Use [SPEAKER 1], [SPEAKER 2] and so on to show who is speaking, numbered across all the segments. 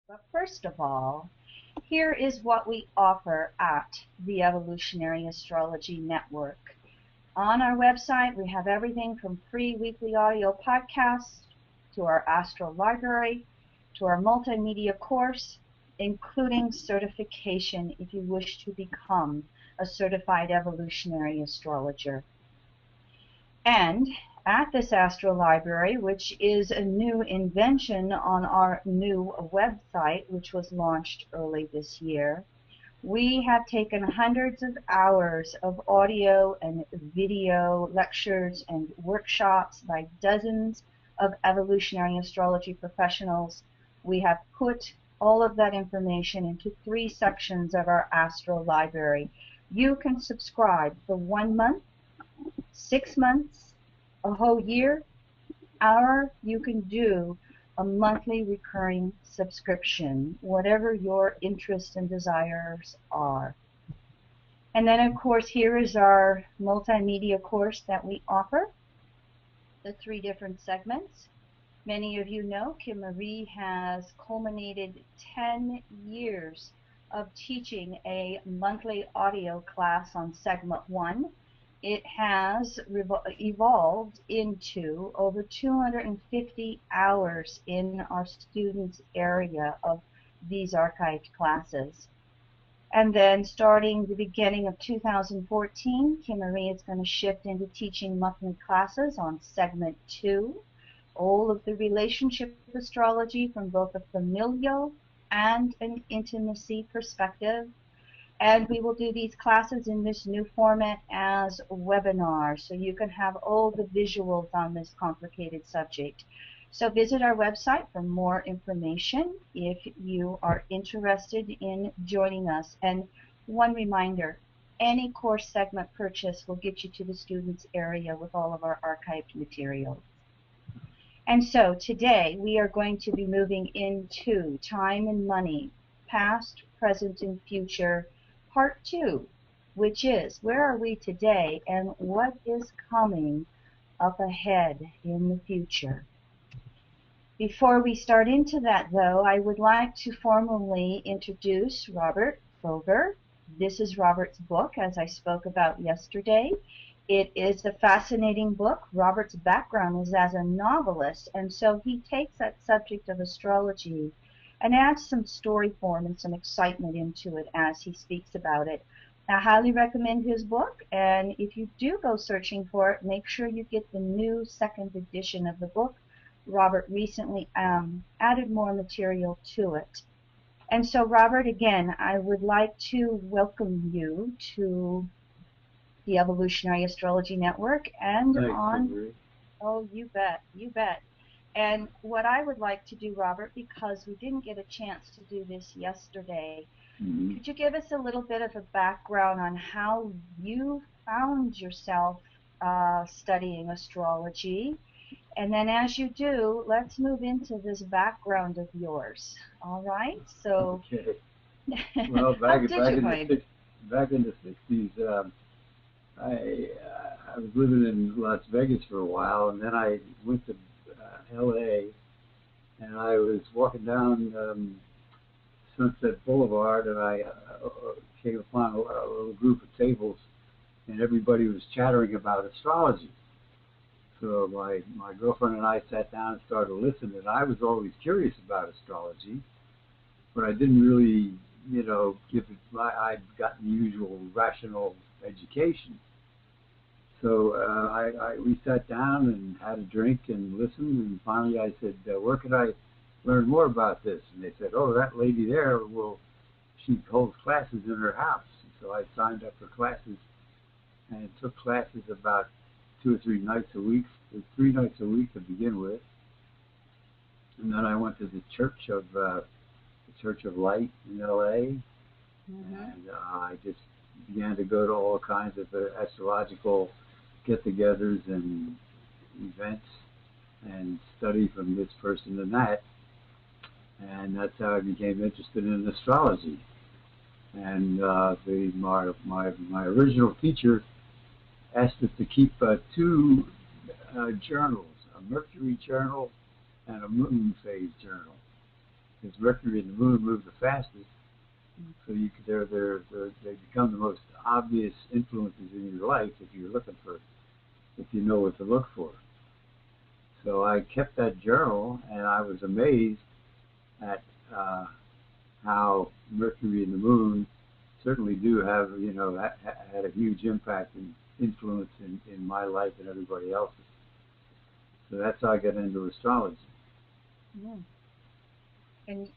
[SPEAKER 1] But first of all, here is what we offer at the Evolutionary Astrology Network. On our website, we have everything from free weekly audio podcasts to our astro library to our multimedia course, including certification if you wish to become a certified evolutionary astrologer. And at this Astro Library, which is a new invention on our new website, which was launched early this year, we have taken hundreds of hours of audio and video lectures and workshops by dozens of evolutionary astrology professionals. We have put all of that information into 3 sections of our Astro Library. You can subscribe for 1 month, 6 months, a whole year, or you can do a monthly recurring subscription, whatever your interests and desires are. And then, of course, here is our multimedia course that we offer, the 3 different segments. Many of you know Kim Marie has culminated 10 years of teaching a monthly audio class on segment 1. It has evolved into over 250 hours in our students' area of these archived classes. And then starting the beginning of 2014, Kim Marie is going to shift into teaching monthly classes on segment 2, all of the relationship astrology from both a familial and an intimacy perspective. And we will do these classes in this new format as webinars, so you can have all the visuals on this complicated subject. So visit our website for more information if you are interested in joining us. And one reminder, any course segment purchase will get you to the students' area with all of our archived materials. And so today we are going to be moving into Time and Money, Past, Present, and Future, Part 2, which is where are we today and what is coming up ahead in the future. Before we start into that, though, I would like to formally introduce Robert Foger. This is Robert's book, as I spoke about yesterday. It is a fascinating book. Robert's background is as a novelist, and so he takes that subject of astrology and adds some story form and some excitement into it as he speaks about it. I highly recommend his book, and if you do go searching for it, make sure you get the new 2nd edition of the book. Robert recently added more material to it. And so, Robert, again, I would like to welcome you to the Evolutionary Astrology Network and on... Oh, you bet, you bet. And what I would like to do, Robert, because we didn't get a chance to do this yesterday, could you give us a little bit of a background on how you found yourself studying astrology? And then as you do, let's move into this background of yours. All right? So,
[SPEAKER 2] okay. Well, back in the 60s, I was living in Las Vegas for a while, and then I went to L.A., and I was walking down Sunset Boulevard, and I came upon a little group of tables, and everybody was chattering about astrology. So my girlfriend and I sat down and started listening, and I was always curious about astrology, but I didn't really, give it I'd gotten the usual rational education. So we sat down and had a drink and listened, and finally I said, where could I learn more about this? And they said, oh, that lady there, she holds classes in her house. So I signed up for classes and took classes about 2 or 3 nights a week, 3 nights a week to begin with. And then I went to the Church of Light in L.A., and I just began to go to all kinds of astrological get-togethers and events and study from this person and that. And that's how I became interested in astrology. And my original teacher asked us to keep 2 journals, a Mercury journal and a moon phase journal. because Mercury and the Moon move the fastest. So they become the most obvious influences in your life if you know what to look for. So I kept that journal, and I was amazed at how Mercury and the Moon certainly do have, had a huge impact and influence in my life and everybody else's. So that's how I got into astrology.
[SPEAKER 1] Mm.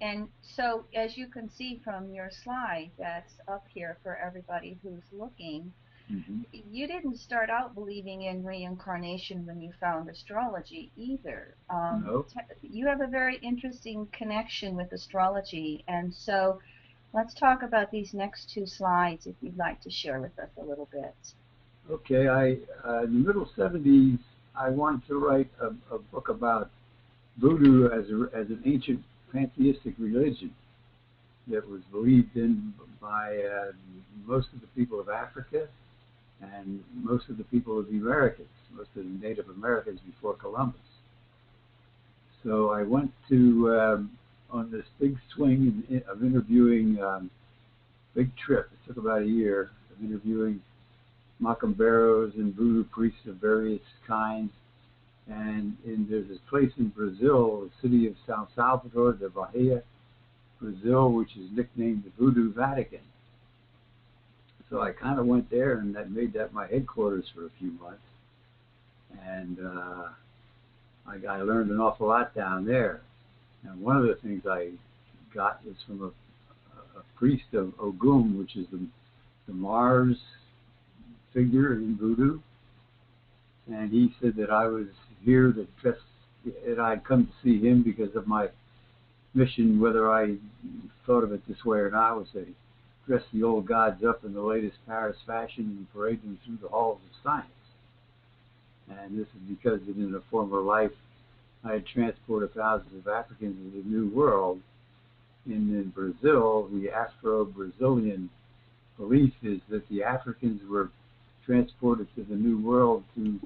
[SPEAKER 1] And so, as you can see from your slide that's up here for everybody who's looking,
[SPEAKER 2] Mm-hmm.
[SPEAKER 1] you didn't start out believing in reincarnation when you found astrology either.
[SPEAKER 2] No.
[SPEAKER 1] You have a very interesting connection with astrology, and so let's talk about these next two slides if you'd like to share with us a little bit.
[SPEAKER 2] Okay, in the middle 70s, I wanted to write a book about voodoo as an ancient pantheistic religion that was believed in by most of the people of Africa and most of the people of the Americas, most of the Native Americans before Columbus. So I went to on this big swing of interviewing, big trip. It took about a year of interviewing macumberos and voodoo priests of various kinds. And there's this place in Brazil, the city of São Salvador de Bahia, Brazil, which is nicknamed the Voodoo Vatican. So I kind of went there, and that made that my headquarters for a few months. And I learned an awful lot down there. And one of the things I got was from a priest of Ogum, which is the Mars figure in voodoo. And he said that I was here that I'd come to see him because of my mission, whether I thought of it this way or not, was to dress the old gods up in the latest Paris fashion and parade them through the halls of science. And this is because in a former life I had transported thousands of Africans to the New World. In Brazil, the Afro-Brazilian belief is that the Africans were transported to the New World to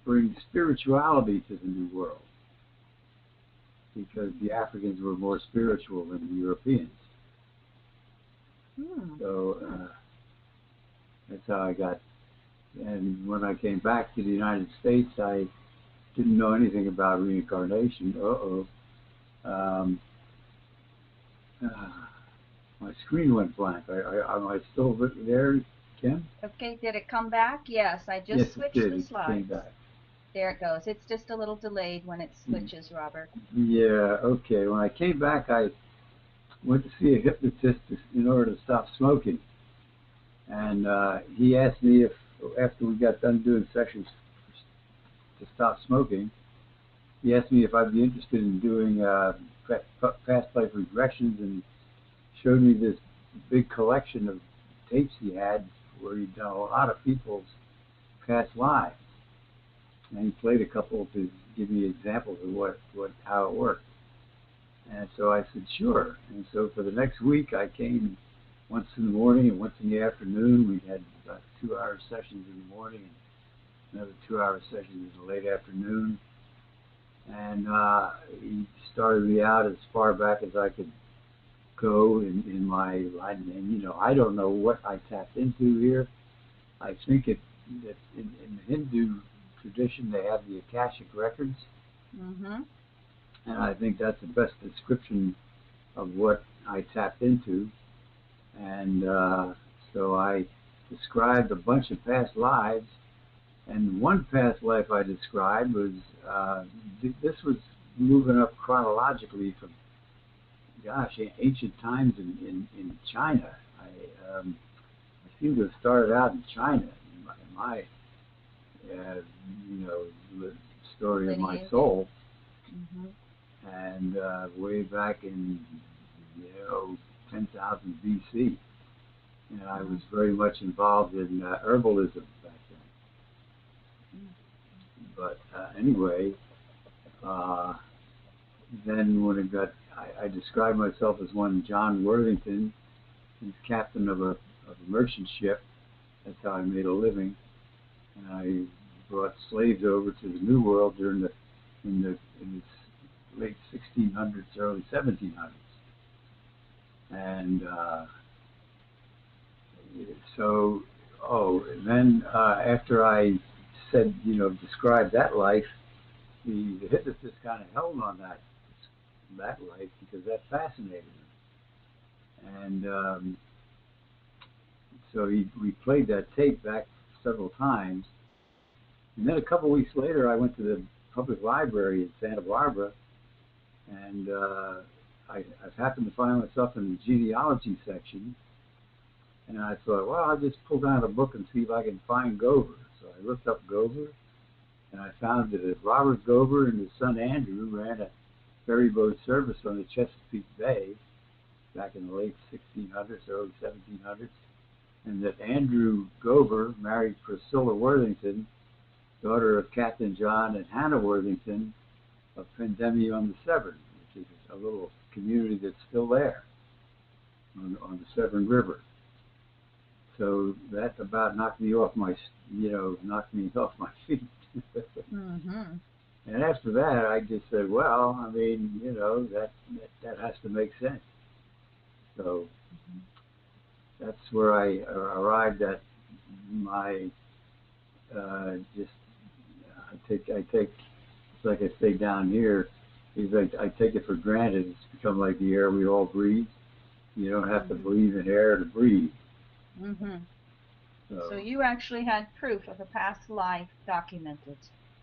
[SPEAKER 2] bring spirituality to the New World, because the Africans were more spiritual than the Europeans. So that's how I got. And when I came back to the United States, I didn't know anything about reincarnation. My screen went blank. Am I still there, Kim?
[SPEAKER 1] Okay, did it come back? Yes, I
[SPEAKER 2] Yes,
[SPEAKER 1] just
[SPEAKER 2] it
[SPEAKER 1] switched
[SPEAKER 2] did.
[SPEAKER 1] the
[SPEAKER 2] It came
[SPEAKER 1] slides.
[SPEAKER 2] back.
[SPEAKER 1] There it goes. It's just a little delayed when it switches, Robert.
[SPEAKER 2] Yeah, okay. When I came back, I went to see a hypnotist in order to stop smoking. And he asked me if, after we got done doing sessions to stop smoking, he asked me if I'd be interested in doing past life regressions, and showed me this big collection of tapes he had where he'd done a lot of people's past lives. And he played a couple to give me examples of how it worked. And so I said, sure. And so for the next week, I came once in the morning and once in the afternoon. We had about 2-hour sessions in the morning and another 2-hour sessions in the late afternoon. And he started me out as far back as I could go in my life. And, I don't know what I tapped into here. I think that in the Hindu tradition, they have the Akashic records.
[SPEAKER 1] Mm-hmm.
[SPEAKER 2] And I think that's the best description of what I tapped into. And so I described a bunch of past lives. And one past life I described was, this was moving up chronologically from, ancient times in China. I seem to have started out in China in my the story of my soul.
[SPEAKER 1] Mm-hmm.
[SPEAKER 2] And way back in 10,000 BC, and I was very much involved in herbalism back then. But anyway, then when I described myself as one John Worthington, who's captain of a merchant ship. That's how I made a living. And I brought slaves over to the New World in the late 1600s, early 1700s. And so, and then after I said, described that life, the hypnotist kind of held on that life because that fascinated him. And so we played that tape back several times. And then a couple weeks later, I went to the public library in Santa Barbara, and I happened to find myself in the genealogy section. And I thought, well, I'll just pull down a book and see if I can find Gover. So I looked up Gover, and I found that Robert Gover and his son Andrew ran a ferry boat service on the Chesapeake Bay back in the late 1600s, early 1700s, and that Andrew Gover married Priscilla Worthington, daughter of Captain John and Hannah Worthington of Pendemy on the Severn, which is a little community that's still there on the Severn River. So that about knocked me off my feet.
[SPEAKER 1] Mm-hmm.
[SPEAKER 2] And after that, I just said, well, I mean, that has to make sense. So that's where I arrived at my I take it's like I say down here, is like I take it for granted. It's become like the air we all breathe. You don't have to believe in air to breathe.
[SPEAKER 1] Mm-hmm. So you actually had proof of a past life documented.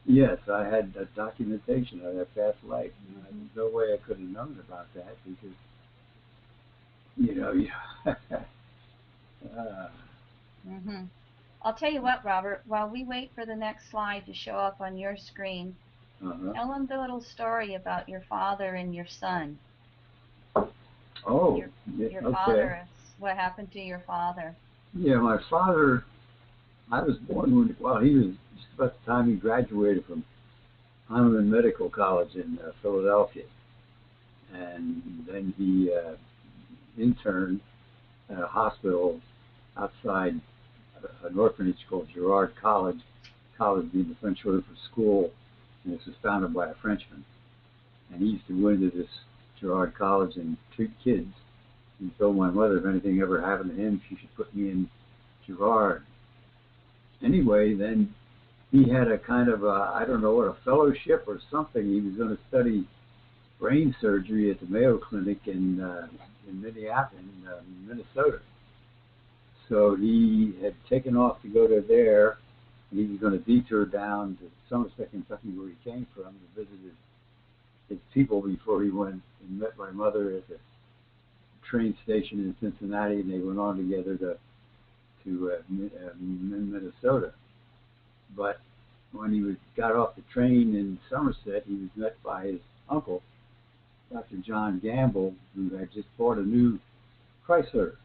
[SPEAKER 2] Yes, I had a documentation of that past life.
[SPEAKER 1] Mm-hmm.
[SPEAKER 2] There's no way I could have known about that because,
[SPEAKER 1] Mm-hmm. I'll tell you what, Robert, while we wait for the next slide to show up on your screen, tell them the little story about your father and your son.
[SPEAKER 2] Oh,
[SPEAKER 1] your
[SPEAKER 2] okay.
[SPEAKER 1] father, what happened to your father?
[SPEAKER 2] Yeah, my father, I was born he was just about the time he graduated from Heinemann Medical College in Philadelphia. And then he interned at a hospital outside an orphanage called Girard College, college being the French word for school, and this was founded by a Frenchman. And he used to go into this Girard College and treat kids. He told my mother if anything ever happened to him, she should put me in Girard. Anyway, then he had a kind of a fellowship or something. He was going to study brain surgery at the Mayo Clinic in Minneapolis, Minnesota. So he had taken off to go to there, and he was going to detour down to Somerset, Kentucky, where he came from, to visit his people before he went and met my mother at the train station in Cincinnati, and they went on together to Minnesota. But when he got off the train in Somerset, he was met by his uncle, Dr. John Gamble, who had just bought a new Chrysler.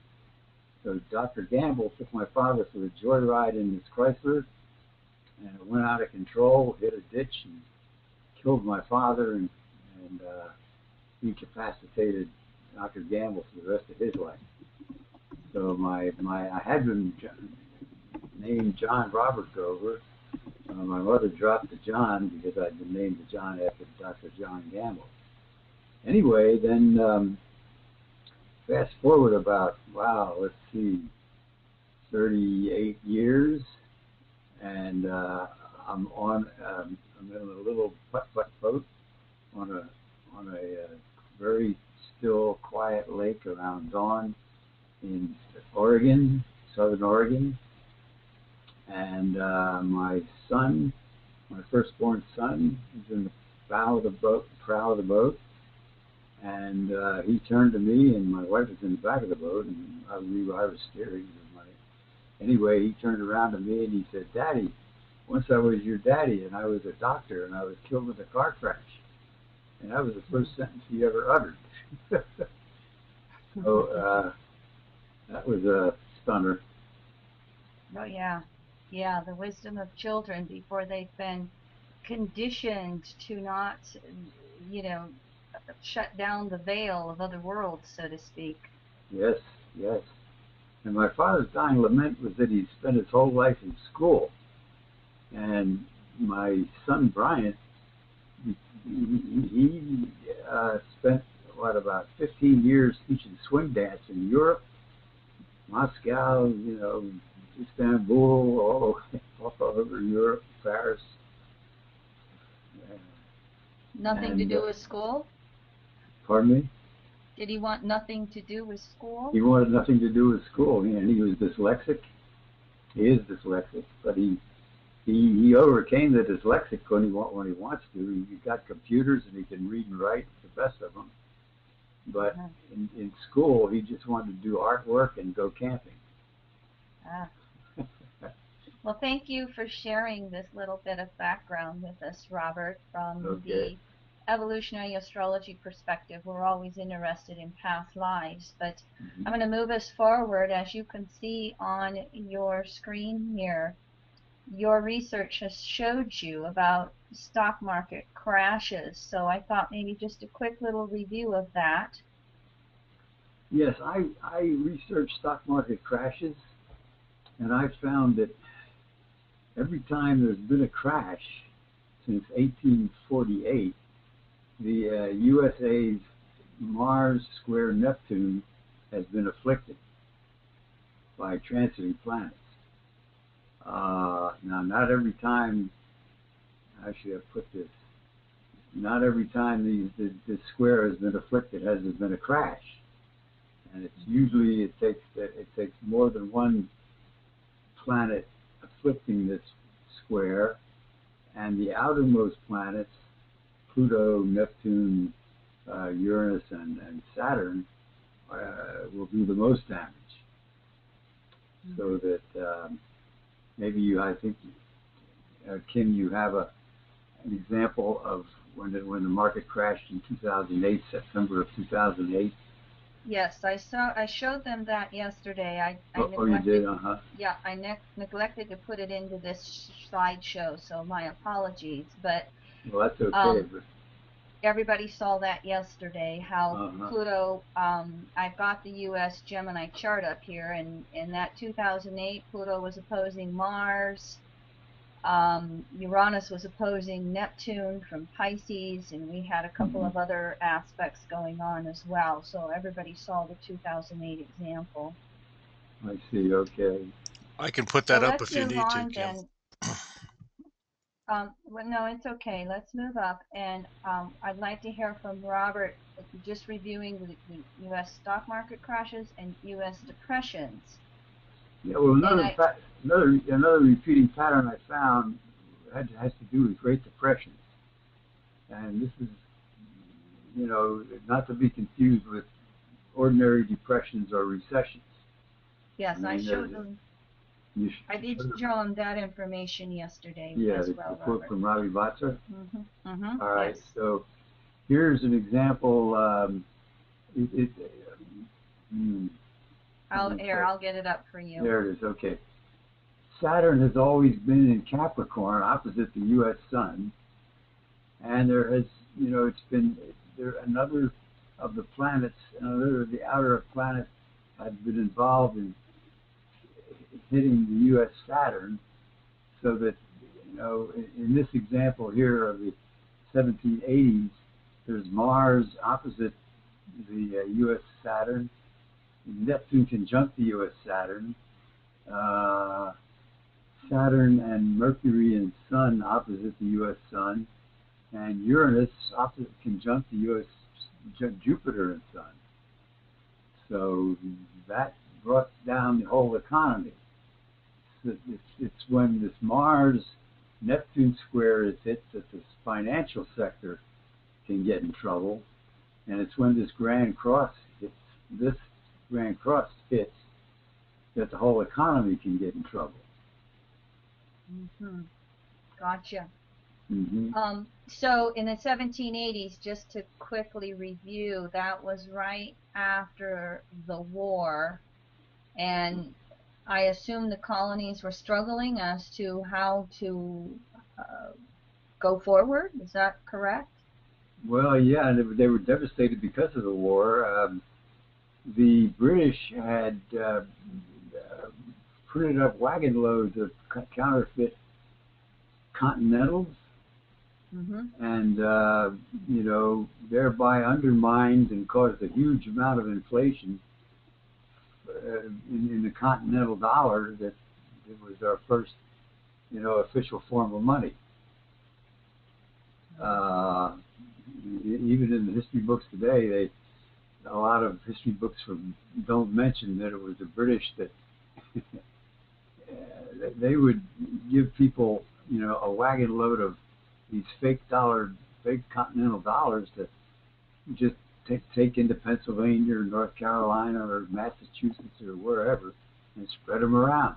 [SPEAKER 2] So Dr. Gamble took my father for a joyride in his Chrysler, and it went out of control, hit a ditch, and killed my father, and incapacitated Dr. Gamble for the rest of his life. So I had been named John Robert Gover. My mother dropped the John because I'd been named the John after Dr. John Gamble. Anyway, then fast forward about, let's see, 38 years, and I'm in a little putt-putt boat on a very still, quiet lake around dawn in Oregon, southern Oregon. And my son, my firstborn son, is in the prow of the boat, and he turned to me, and my wife was in the back of the boat, and I was steering. Anyway, he turned around to me and he said, "Daddy, once I was your daddy, and I was a doctor, and I was killed in a car crash." And that was the first sentence he ever uttered. So that was a stunner.
[SPEAKER 1] Oh, yeah. Yeah, the wisdom of children before they've been conditioned to not, shut down the veil of other worlds, so to speak.
[SPEAKER 2] Yes, yes. And my father's dying lament was that he spent his whole life in school. And my son Bryant, he spent about 15 years teaching swing dance in Europe, Moscow, Istanbul, all over Europe, Paris.
[SPEAKER 1] Nothing to do with school?
[SPEAKER 2] Pardon me?
[SPEAKER 1] Did he want nothing to do with school?
[SPEAKER 2] He wanted nothing to do with school, and he was dyslexic. He is dyslexic, but he overcame the dyslexic when he wants to. He's got computers and he can read and write, the best of them. But in school, he just wanted to do artwork and go camping.
[SPEAKER 1] Ah. Well, thank you for sharing this little bit of background with us, Robert, from the evolutionary astrology perspective. We're always interested in past lives, but I'm going to move us forward. As you can see on your screen here, your research has showed you about stock market crashes, so I thought maybe just a quick little review of that.
[SPEAKER 2] Yes, I researched stock market crashes, and I found that every time there's been a crash since 1848, the USA's Mars square Neptune has been afflicted by transiting planets. Now, not every time, how should I put this? Not every time this square has been afflicted has there been a crash, and it's usually it takes more than one planet afflicting this square, and the outermost planets, Pluto, Neptune, Uranus, and Saturn, will do the most damage. So that maybe I think, Kim, you have an example of when the market crashed in 2008, September of 2008.
[SPEAKER 1] Yes, I showed them that yesterday.
[SPEAKER 2] Oh, you did?
[SPEAKER 1] Yeah, I neglected to put it into this slideshow, so my apologies. But
[SPEAKER 2] well, that's okay. But
[SPEAKER 1] everybody saw that yesterday. How Pluto. I've got the U.S. Gemini chart up here, and in that 2008, Pluto was opposing Mars. Uranus was opposing Neptune from Pisces, and we had a couple of other aspects going on as well. So everybody saw the 2008 example.
[SPEAKER 2] I see. Okay.
[SPEAKER 3] I can put that up if you need to, Kim.
[SPEAKER 1] Well, no, it's okay. Let's move up, and I'd like to hear from Robert, just reviewing the U.S. stock market crashes and U.S. depressions.
[SPEAKER 2] Yeah, well, another repeating pattern I found has to do with Great Depressions, and this is, not to be confused with ordinary depressions or recessions.
[SPEAKER 1] Yes, I showed them. I did show them that information yesterday.
[SPEAKER 2] Yeah,
[SPEAKER 1] as
[SPEAKER 2] the
[SPEAKER 1] well,
[SPEAKER 2] quote from Robbie Botzer. All right,
[SPEAKER 1] yes.
[SPEAKER 2] so here's an example.
[SPEAKER 1] I'll get it up for you.
[SPEAKER 2] There it is. Okay. Saturn has always been in Capricorn, opposite the U.S. Sun, and there has, another of the planets, another of the outer planets, have been involved in hitting the U.S. Saturn, so that, in this example here of the 1780s, there's Mars opposite the U.S. Saturn, Neptune conjunct the U.S. Saturn, Saturn and Mercury and Sun opposite the U.S. Sun, and Uranus opposite conjunct the U.S. Jupiter and Sun. So that brought down the whole economy. It's when this Mars-Neptune square is hit that the financial sector can get in trouble, and it's when this Grand Cross hits that the whole economy can get in trouble.
[SPEAKER 1] Gotcha. So in the 1780s, just to quickly review, that was right after the war, and I assume the colonies were struggling as to how to go forward. Is that correct?
[SPEAKER 2] Well, yeah, they were devastated because of the war. The British had printed up wagon loads of counterfeit Continentals, and thereby undermined and caused a huge amount of inflation in the continental dollar. That it was our first, official form of money. Even in the history books today, a lot of history books don't mention that it was the British that they would give people, a wagon load of these fake continental dollars to just take into Pennsylvania or North Carolina or Massachusetts or wherever and spread them around,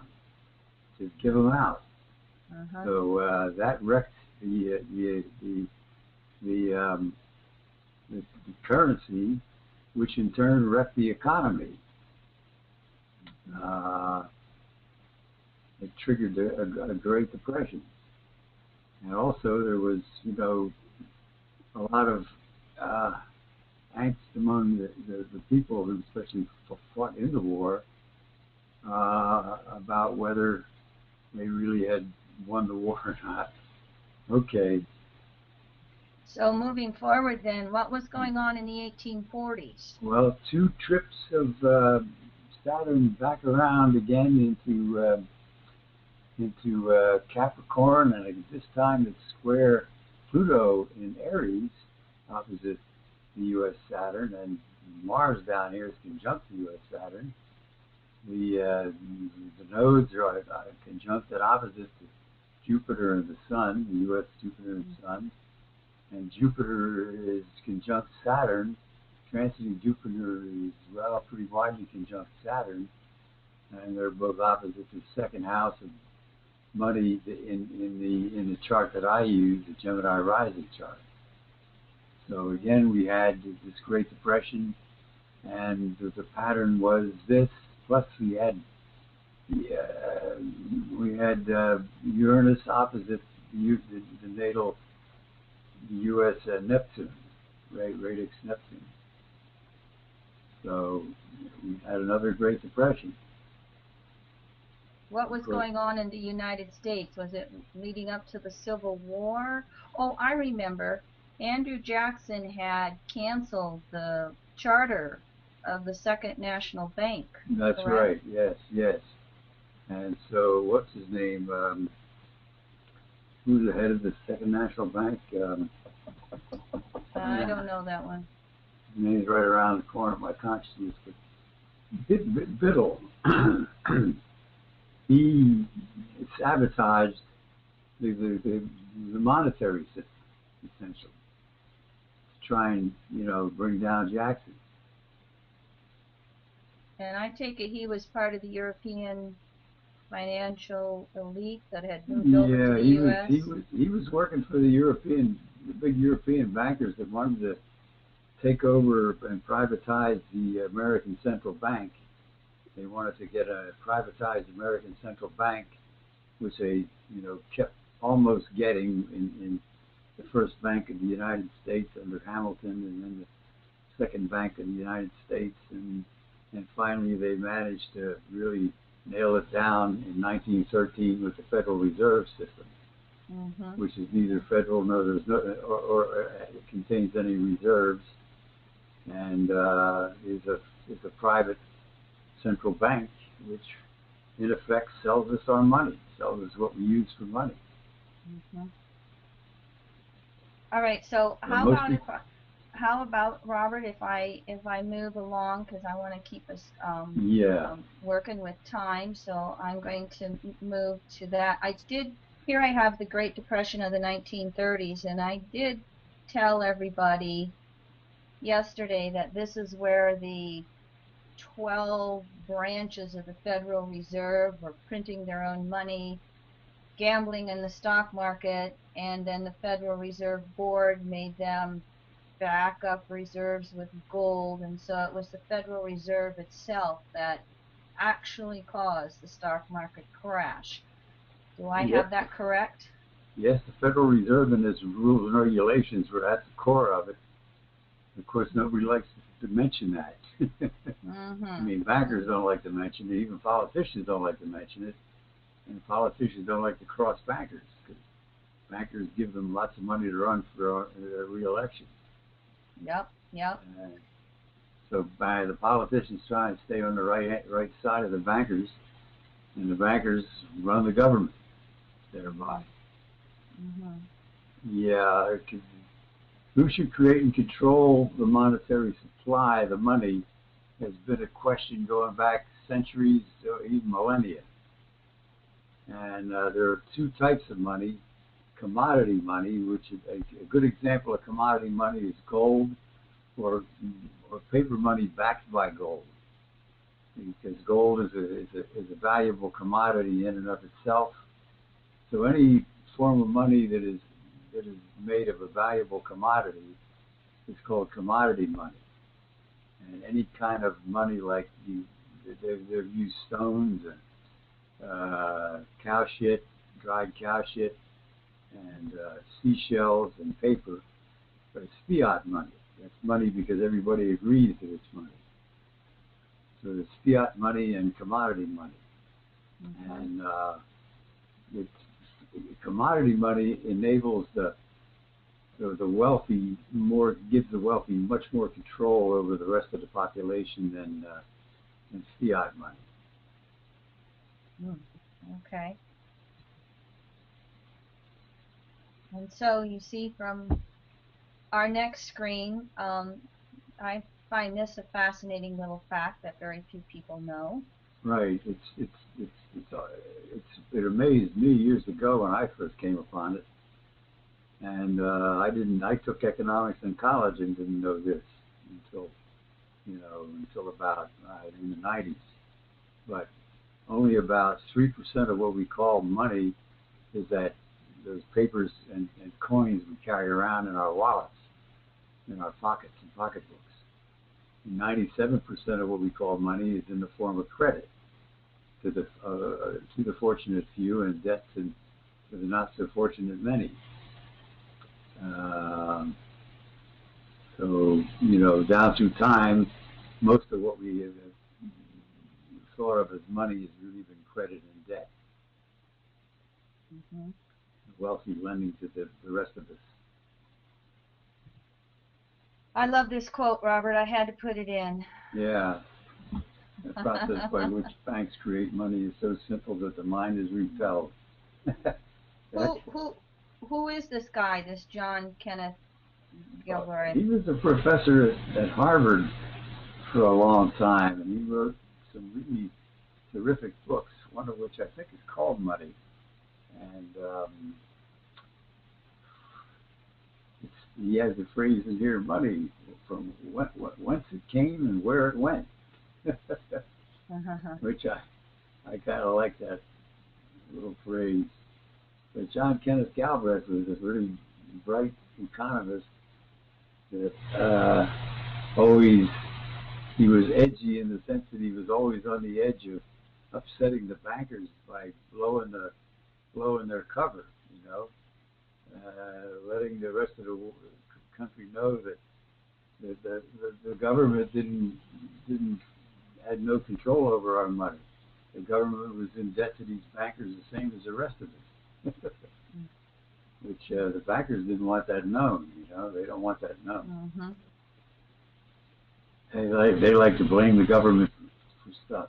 [SPEAKER 2] just give them out. So that wrecked the currency, which in turn wrecked the economy. It triggered a Great Depression. And also there was, a lot of angst among the people who especially fought in the war about whether they really had won the war or not. Okay.
[SPEAKER 1] So moving forward then, what was going on in the 1840s?
[SPEAKER 2] Well, 2 trips of Saturn back around again into Capricorn, and this time it's square Pluto in Aries, opposite the U.S. Saturn, and Mars down here is conjunct the U.S. Saturn. The nodes are conjunct and opposite to Jupiter and the Sun, the U.S. Jupiter and the Sun. And Jupiter is conjunct Saturn. Transiting Jupiter is, pretty widely conjunct Saturn. And they're both opposite the second house of money in the chart that I use, the Gemini rising chart. So again, we had this Great Depression, and the pattern was this. Plus, we had Uranus opposite the natal U.S. Neptune, radix Neptune. So we had another Great Depression.
[SPEAKER 1] What was going on in the United States? Was it leading up to the Civil War? Oh, I remember. Andrew Jackson had canceled the charter of the Second National Bank.
[SPEAKER 2] That's
[SPEAKER 1] correct?
[SPEAKER 2] Right. Yes. And so, what's his name? Who's the head of the Second National Bank?
[SPEAKER 1] I don't know that one.
[SPEAKER 2] His name's right around the corner of my consciousness. But Biddle. He sabotaged the monetary system, essentially, to try and bring down Jackson.
[SPEAKER 1] And I take it he was part of the European financial elite that had moved over to the U.S.?
[SPEAKER 2] He was working for the big European bankers that wanted to take over and privatize the American Central Bank. They wanted to get a privatized American Central Bank, which they, kept almost getting in the first Bank of the United States under Hamilton, and then the second Bank of the United States, and finally they managed to really nail it down in 1913 with the Federal Reserve System, which is neither federal nor or it contains any reserves, and is a private central bank, which in effect sells us our money, sells us what we use for money.
[SPEAKER 1] All right. So how about Robert, if I move along, because I want to keep us working with time, so I'm going to move to that. Here I have the Great Depression of the 1930s, and I did tell everybody yesterday that this is where the 12 branches of the Federal Reserve were printing their own money, gambling in the stock market, and then the Federal Reserve Board made them back up reserves with gold, and so it was the Federal Reserve itself that actually caused the stock market crash. Do I have that correct?
[SPEAKER 2] Yes, the Federal Reserve and its rules and regulations were at the core of it. Of course, nobody likes to mention that. I mean, bankers don't like to mention it. Even politicians don't like to mention it. And politicians don't like to cross bankers, because bankers give them lots of money to run for re-election.
[SPEAKER 1] Yep.
[SPEAKER 2] So by the politicians trying to stay on the right side of the bankers, and the bankers run the government thereby.
[SPEAKER 1] Mm-hmm.
[SPEAKER 2] Yeah, who should create and control the monetary supply, the money, has been a question going back centuries or even millennia. And there are two types of money. Commodity money, which is a good example of commodity money, is gold or paper money backed by gold, because gold is a valuable commodity in and of itself. So any form of money that is made of a valuable commodity is called commodity money. And any kind of money like they've used stones and cow shit, dried cow shit, and seashells and paper, but it's fiat money. That's money because everybody agrees that it's money. So there's fiat money and commodity money. Mm-hmm. And commodity money enables the wealthy gives the wealthy much more control over the rest of the population than fiat money.
[SPEAKER 1] Okay. And so you see from our next screen, I find this a fascinating little fact that very few people know.
[SPEAKER 2] Right. It amazed me years ago when I first came upon it, and I took economics in college and didn't know this until about in the 90s. But only about 3% of what we call money is that those papers and coins we carry around in our wallets, in our pockets and pocketbooks. 97% of what we call money is in the form of credit to the fortunate few, and debt to the not so fortunate many. So down through time, most of what we have thought of as money has really been credit and debt.
[SPEAKER 1] Mm-hmm.
[SPEAKER 2] Wealthy lending to the rest of us.
[SPEAKER 1] I love this quote, Robert. I had to put it in.
[SPEAKER 2] Yeah. The process by which banks create money is so simple that the mind is repelled.
[SPEAKER 1] Who is this guy, this John Kenneth Galbraith?
[SPEAKER 2] He was a professor at Harvard for a long time, and he wrote some really terrific books, one of which I think is called Money. And he has the phrase in here, money, from whence it came and where it went. Which I kind of like that little phrase. But John Kenneth Galbraith was a really bright economist that he was edgy in the sense that he was always on the edge of upsetting the bankers by blowing their cover, letting the rest of the country know that the government had no control over our money. The government was in debt to these bankers the same as the rest of us. Which the bankers didn't want that known. They don't want that known.
[SPEAKER 1] Mm-hmm.
[SPEAKER 2] They like to blame the government for stuff.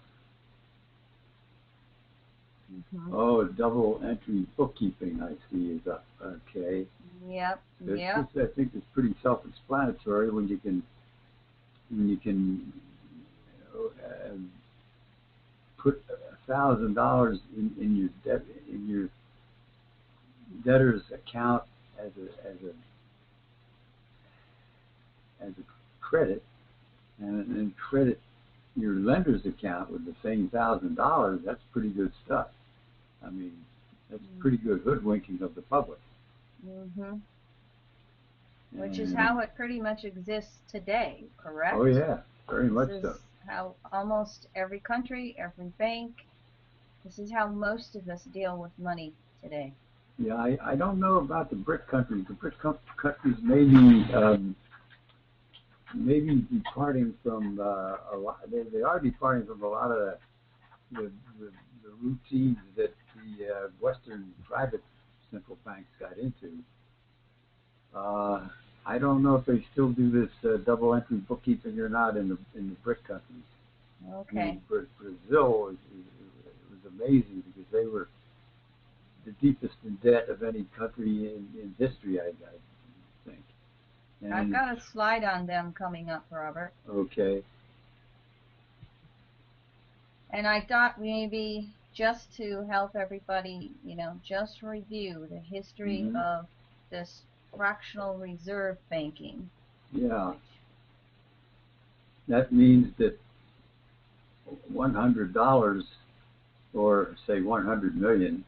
[SPEAKER 1] Mm-hmm.
[SPEAKER 2] Oh, double entry bookkeeping, I see, is up. Okay.
[SPEAKER 1] Yep.
[SPEAKER 2] This, I think, is pretty self-explanatory when you can put $1,000 in your debtor's account as a credit, and credit your lender's account with the same $1,000. That's pretty good stuff. I mean, that's pretty good hoodwinking of the public.
[SPEAKER 1] Mm-hmm. Which is how it pretty much exists today, correct?
[SPEAKER 2] Oh yeah, very much so.
[SPEAKER 1] This is how almost every country, every bank, this is how most of us deal with money today.
[SPEAKER 2] Yeah, I don't know about the BRIC countries. The BRIC countries maybe departing from a lot. They are departing from a lot of the routines that the Western private central banks got into. I don't know if they still do this double entry bookkeeping or not in the BRIC countries.
[SPEAKER 1] Okay.
[SPEAKER 2] Brazil was amazing because they were the deepest in debt of any country in history, I think. And
[SPEAKER 1] I've got a slide on them coming up, Robert.
[SPEAKER 2] Okay.
[SPEAKER 1] And I thought maybe just to help everybody, just review the history of this fractional reserve banking.
[SPEAKER 2] Yeah. That means that $100 or say 100 million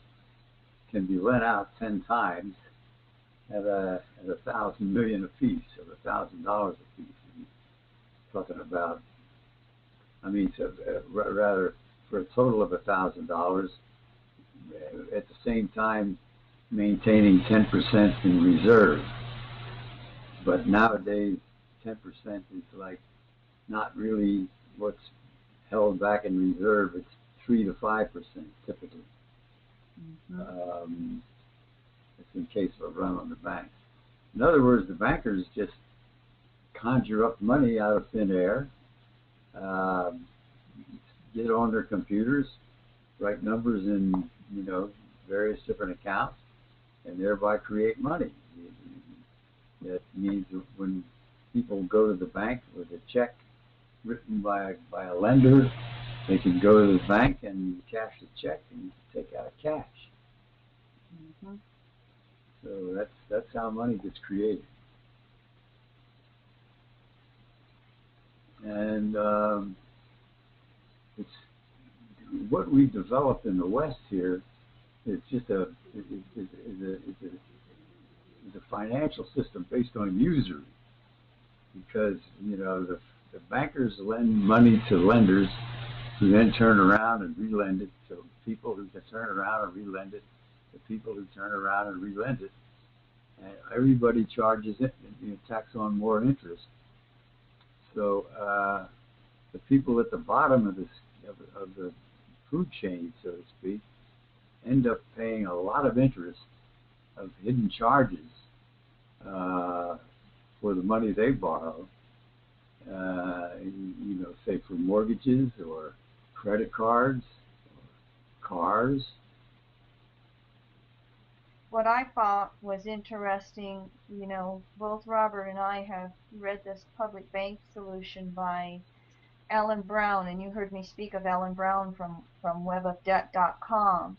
[SPEAKER 2] can be lent out 10 times at 1,000 million apiece, or $1,000 apiece. Talking about, rather for a total of $1,000, at the same time maintaining 10% in reserve. But nowadays, 10% is like not really what's held back in reserve. It's 3 to 5% typically. It's in case of a run on the bank. In other words, the bankers just conjure up money out of thin air, get on their computers, write numbers in various different accounts, and thereby create money. That means when people go to the bank with a check written by a lender, they can go to the bank and cash the check and take out cash. So that's how money gets created. And it's what we developed in the West here is just a financial system based on usury, because the bankers lend money to lenders who then turn around and relend it to people who can turn around and relend it to people who turn around and relend it, and everybody charges it and tax on more interest. So the people at the bottom of the food chain, so to speak, end up paying a lot of interest of hidden charges for the money they borrow, say for mortgages or credit cards or cars.
[SPEAKER 1] What I thought was interesting, both Robert and I have read this public bank solution by Ellen Brown, and you heard me speak of Ellen Brown from webofdebt.com.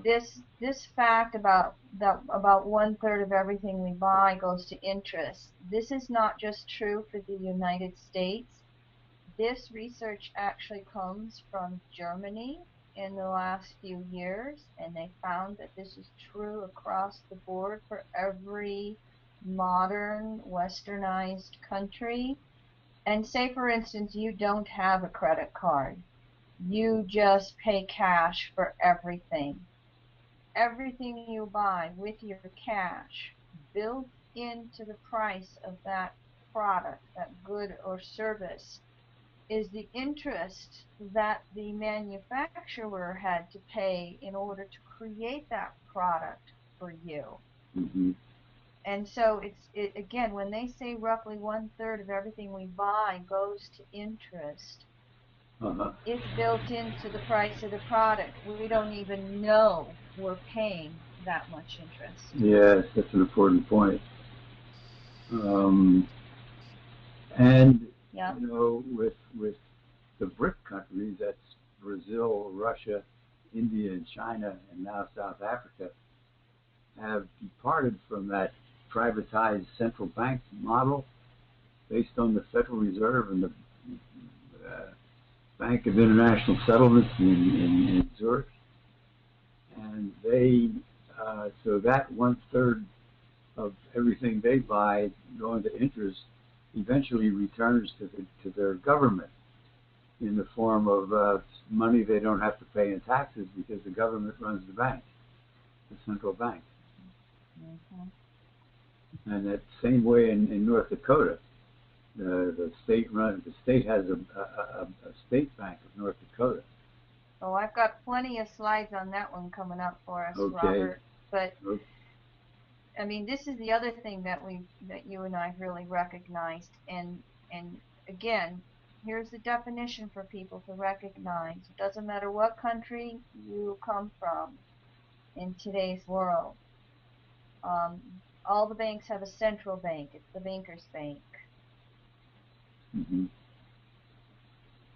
[SPEAKER 1] This fact about 1/3 of everything we buy goes to interest. This is not just true for the United States. This research actually comes from Germany in the last few years, and they found that this is true across the board for every modern westernized country. And say, for instance, you don't have a credit card. You just pay cash for everything. Everything you buy with your cash, built into the price of that product, that good or service, is the interest that the manufacturer had to pay in order to create that product for you. And so again, when they say roughly 1/3 of everything we buy goes to interest, it's built into the price of the product. We don't even know we're paying that much interest.
[SPEAKER 2] Yes, that's an important point. And with the BRIC countries, that's Brazil, Russia, India, and China, and now South Africa, have departed from that privatized central bank model based on the Federal Reserve and the Bank of International Settlements in Zurich. And they, so that 1/3 of everything they buy going to interest eventually returns to their government in the form of money they don't have to pay in taxes because the government runs the bank, the central bank. And that same way in North Dakota, the state has a state bank of North Dakota.
[SPEAKER 1] Oh, I've got plenty of slides on that one coming up for us,
[SPEAKER 2] Okay.
[SPEAKER 1] Robert. But I mean, this is the other thing that you and I really recognized, and again, here's the definition for people to recognize. It doesn't matter what country you come from in today's world. Um, all the banks have a central bank. It's the banker's bank.
[SPEAKER 2] Mm-hmm.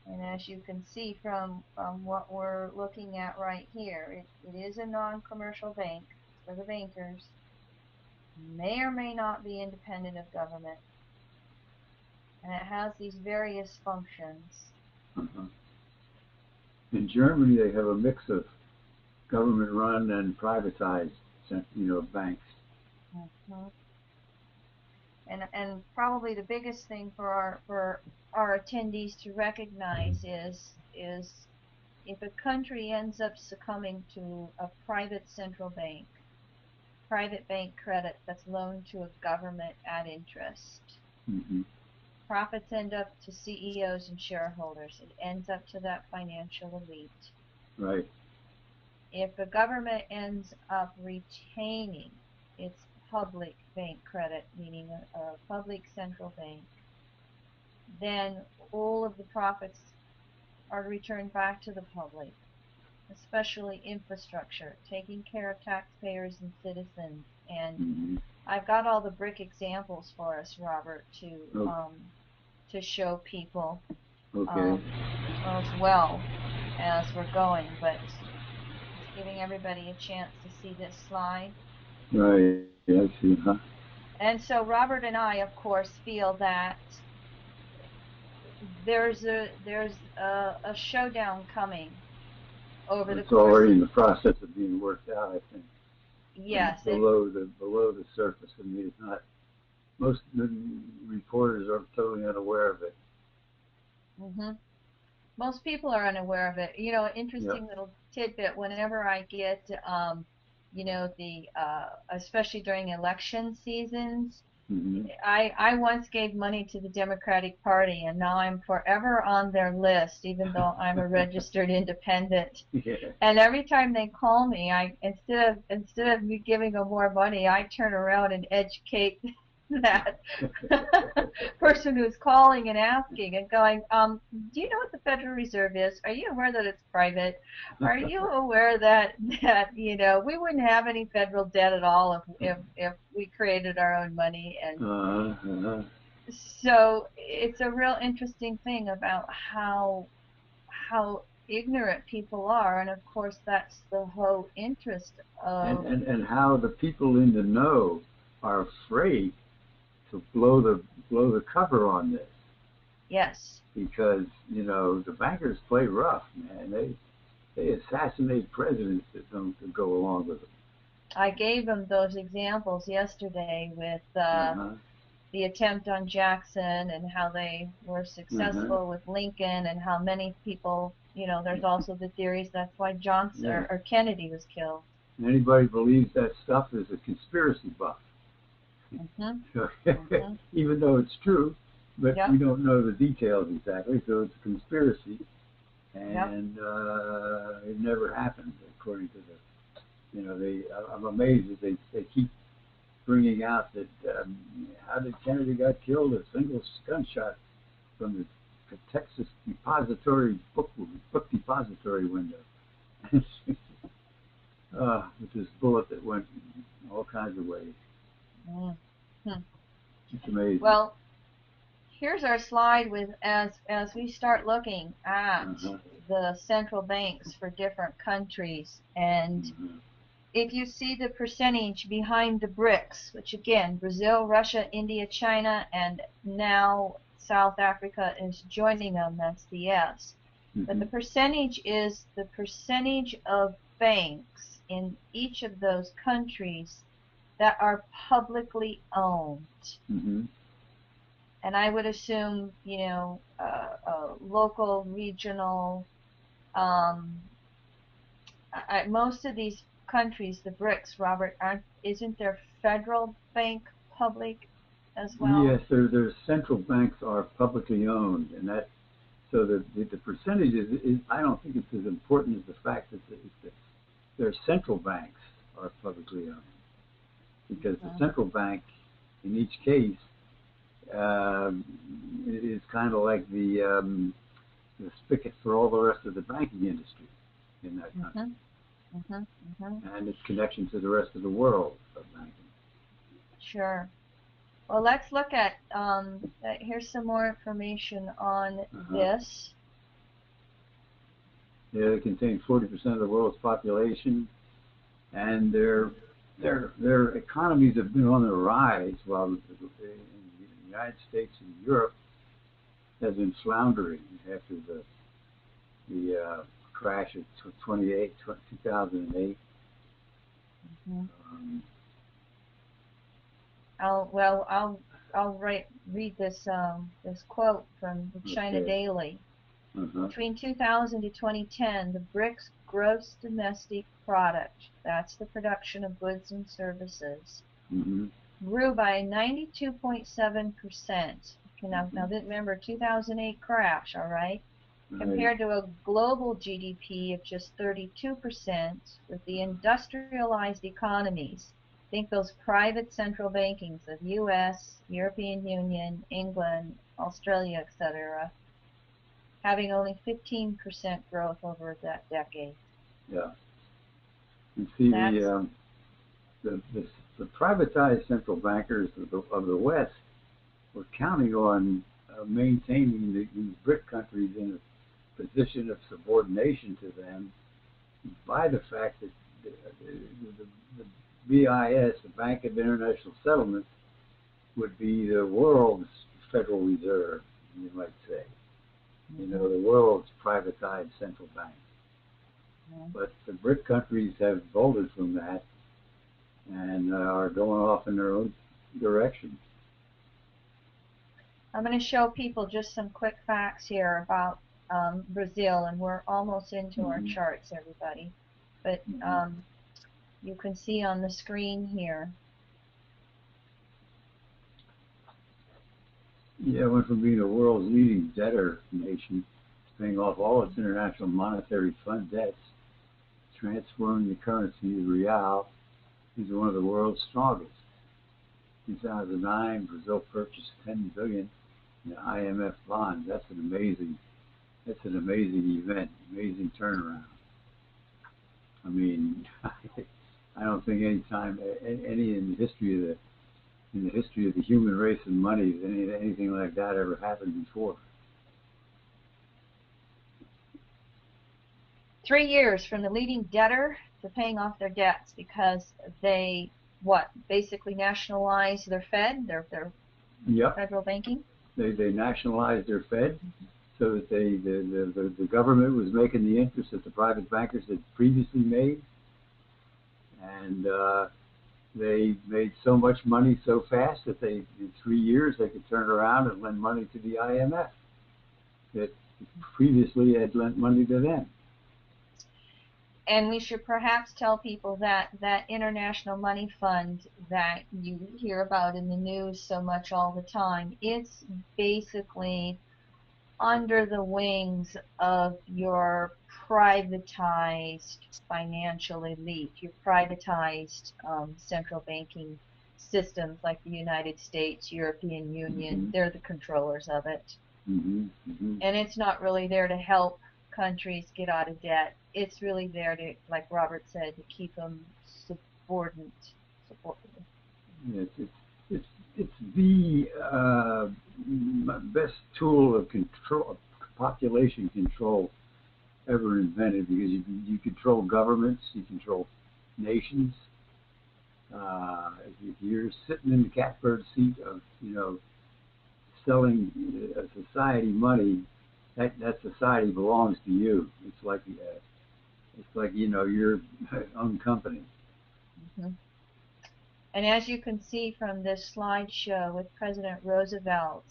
[SPEAKER 1] And as you can see from what we're looking at right here, it is a non-commercial bank for the bankers. May or may not be independent of government. And it has these various functions.
[SPEAKER 2] Uh-huh. In Germany, they have a mix of government-run and privatized, banks.
[SPEAKER 1] Mm-hmm. And probably the biggest thing for our attendees to recognize is if a country ends up succumbing to a private central bank, private bank credit that's loaned to a government at interest.
[SPEAKER 2] Mm-hmm.
[SPEAKER 1] Profits end up to CEOs and shareholders. It ends up to that financial elite.
[SPEAKER 2] Right.
[SPEAKER 1] If the government ends up retaining its public bank credit, meaning a public central bank, then all of the profits are returned back to the public, especially infrastructure, taking care of taxpayers and citizens. And
[SPEAKER 2] Mm-hmm.
[SPEAKER 1] I've got all the brick examples for us, Robert, to show people
[SPEAKER 2] Okay.
[SPEAKER 1] as well as we're going, but just giving everybody a chance to see this slide.
[SPEAKER 2] Right. Yeah, I see. Huh?
[SPEAKER 1] And so Robert and I, of course, feel that there's a showdown coming over the
[SPEAKER 2] It's
[SPEAKER 1] course.
[SPEAKER 2] already in the process of being worked out, I think.
[SPEAKER 1] Yes.
[SPEAKER 2] Below the surface. I mean, it's not. Most of the reporters are totally unaware of it.
[SPEAKER 1] Mm-hmm. Most people are unaware of it. You know, interesting little tidbit. Whenever I get, the especially during election seasons,
[SPEAKER 2] Mm-hmm.
[SPEAKER 1] I once gave money to the Democratic Party, and now I'm forever on their list, even though I'm a registered independent.
[SPEAKER 2] Yeah.
[SPEAKER 1] And every time they call me, I instead of me giving them more money, I turn around and educate that person who's calling and asking and going, do you know what the Federal Reserve is? Are you aware that it's private? Are you aware that we wouldn't have any federal debt at all if we created our own money? And so it's a real interesting thing about how ignorant people are, and of course that's the whole interest of
[SPEAKER 2] and how the people in the know are afraid to blow the cover on this.
[SPEAKER 1] Yes.
[SPEAKER 2] Because the bankers play rough, man. They assassinate presidents that don't go along with them.
[SPEAKER 1] I gave them those examples yesterday with the attempt on Jackson and how they were successful with Lincoln, and how many people, there's also the theories that's why Johnson or Kennedy was killed.
[SPEAKER 2] Anybody believes that stuff is a conspiracy buff.
[SPEAKER 1] Mm-hmm.
[SPEAKER 2] Even though it's true, but we don't know the details exactly, so it's a conspiracy, and it never happened according to I'm amazed that they keep bringing out that how did Kennedy got killed? A single gunshot from the Texas book depository window. With this bullet that went all kinds of ways.
[SPEAKER 1] Mm-hmm.
[SPEAKER 2] It's amazing.
[SPEAKER 1] Well, here's our slide with as we start looking at the central banks for different countries, and if you see the percentage behind the BRICS, which again, Brazil, Russia, India, China, and now South Africa is joining them, that's the S. But the percentage is the percentage of banks in each of those countries that are publicly owned. And I would assume, local, regional, most of these countries, the BRICS, Robert, isn't their federal bank public as well?
[SPEAKER 2] Yes, their central banks are publicly owned, and so the percentage is I don't think it's as important as the fact that their central banks are publicly owned, because the central bank, in each case, is kind of like the spigot for all the rest of the banking industry in that country, and its connection to the rest of the world of banking.
[SPEAKER 1] Sure. Well, let's look at, here's some more information on this.
[SPEAKER 2] Yeah, they contain 40% of the world's population, and their economies have been on the rise, while in the United States and Europe has been floundering after the crash of 2008.
[SPEAKER 1] I'll read this quote from the China Daily. Between 2000 to 2010, the BRICS gross domestic product, that's the production of goods and services, grew by 92.7%. Now remember, 2008 crash, all right? Compared to a global GDP of just 32%, with the industrialized economies, think those private central bankings of U.S., European Union, England, Australia, etc., having only 15% growth over that decade.
[SPEAKER 2] Yeah. You see, the privatized central bankers of the West were counting on maintaining these BRIC countries in a position of subordination to them by the fact that the BIS, the Bank of International Settlements, would be the world's Federal Reserve, you might say. You know, the world's privatized central bank. But the BRIC countries have bolted from that and are going off in their own direction.
[SPEAKER 1] I'm going to show people just some quick facts here about Brazil, and we're almost into our charts, everybody. But you can see on the screen here.
[SPEAKER 2] Yeah, it went from being the world's leading debtor nation, paying off all its international monetary fund debts, transforming the currency, the real, into one of the world's strongest. In 2009, Brazil purchased $10 billion in IMF bonds. That's an amazing event, amazing turnaround. I mean, I don't think any in the history of the human race and money, anything like that ever happened before.
[SPEAKER 1] 3 years from the leading debtor to paying off their debts, because they basically nationalized their Fed, their federal banking.
[SPEAKER 2] They nationalized their Fed, so that the government was making the interest that the private bankers had previously made, and they made so much money so fast that in 3 years they could turn around and lend money to the IMF that previously had lent money to them.
[SPEAKER 1] And we should perhaps tell people that that international money fund that you hear about in the news so much all the time, it's basically under the wings of your privatized financial elite, your privatized central banking systems like the United States, European Union. They're the controllers of it. And it's not really there to help countries get out of debt. It's really there to, like Robert said, to keep them subordinate.
[SPEAKER 2] It's the best tool of control, population control ever invented, because you control governments, you control nations. If you're sitting in the catbird seat of selling a society money, that society belongs to you. It's like your own company.
[SPEAKER 1] And as you can see from this slideshow with President Roosevelt,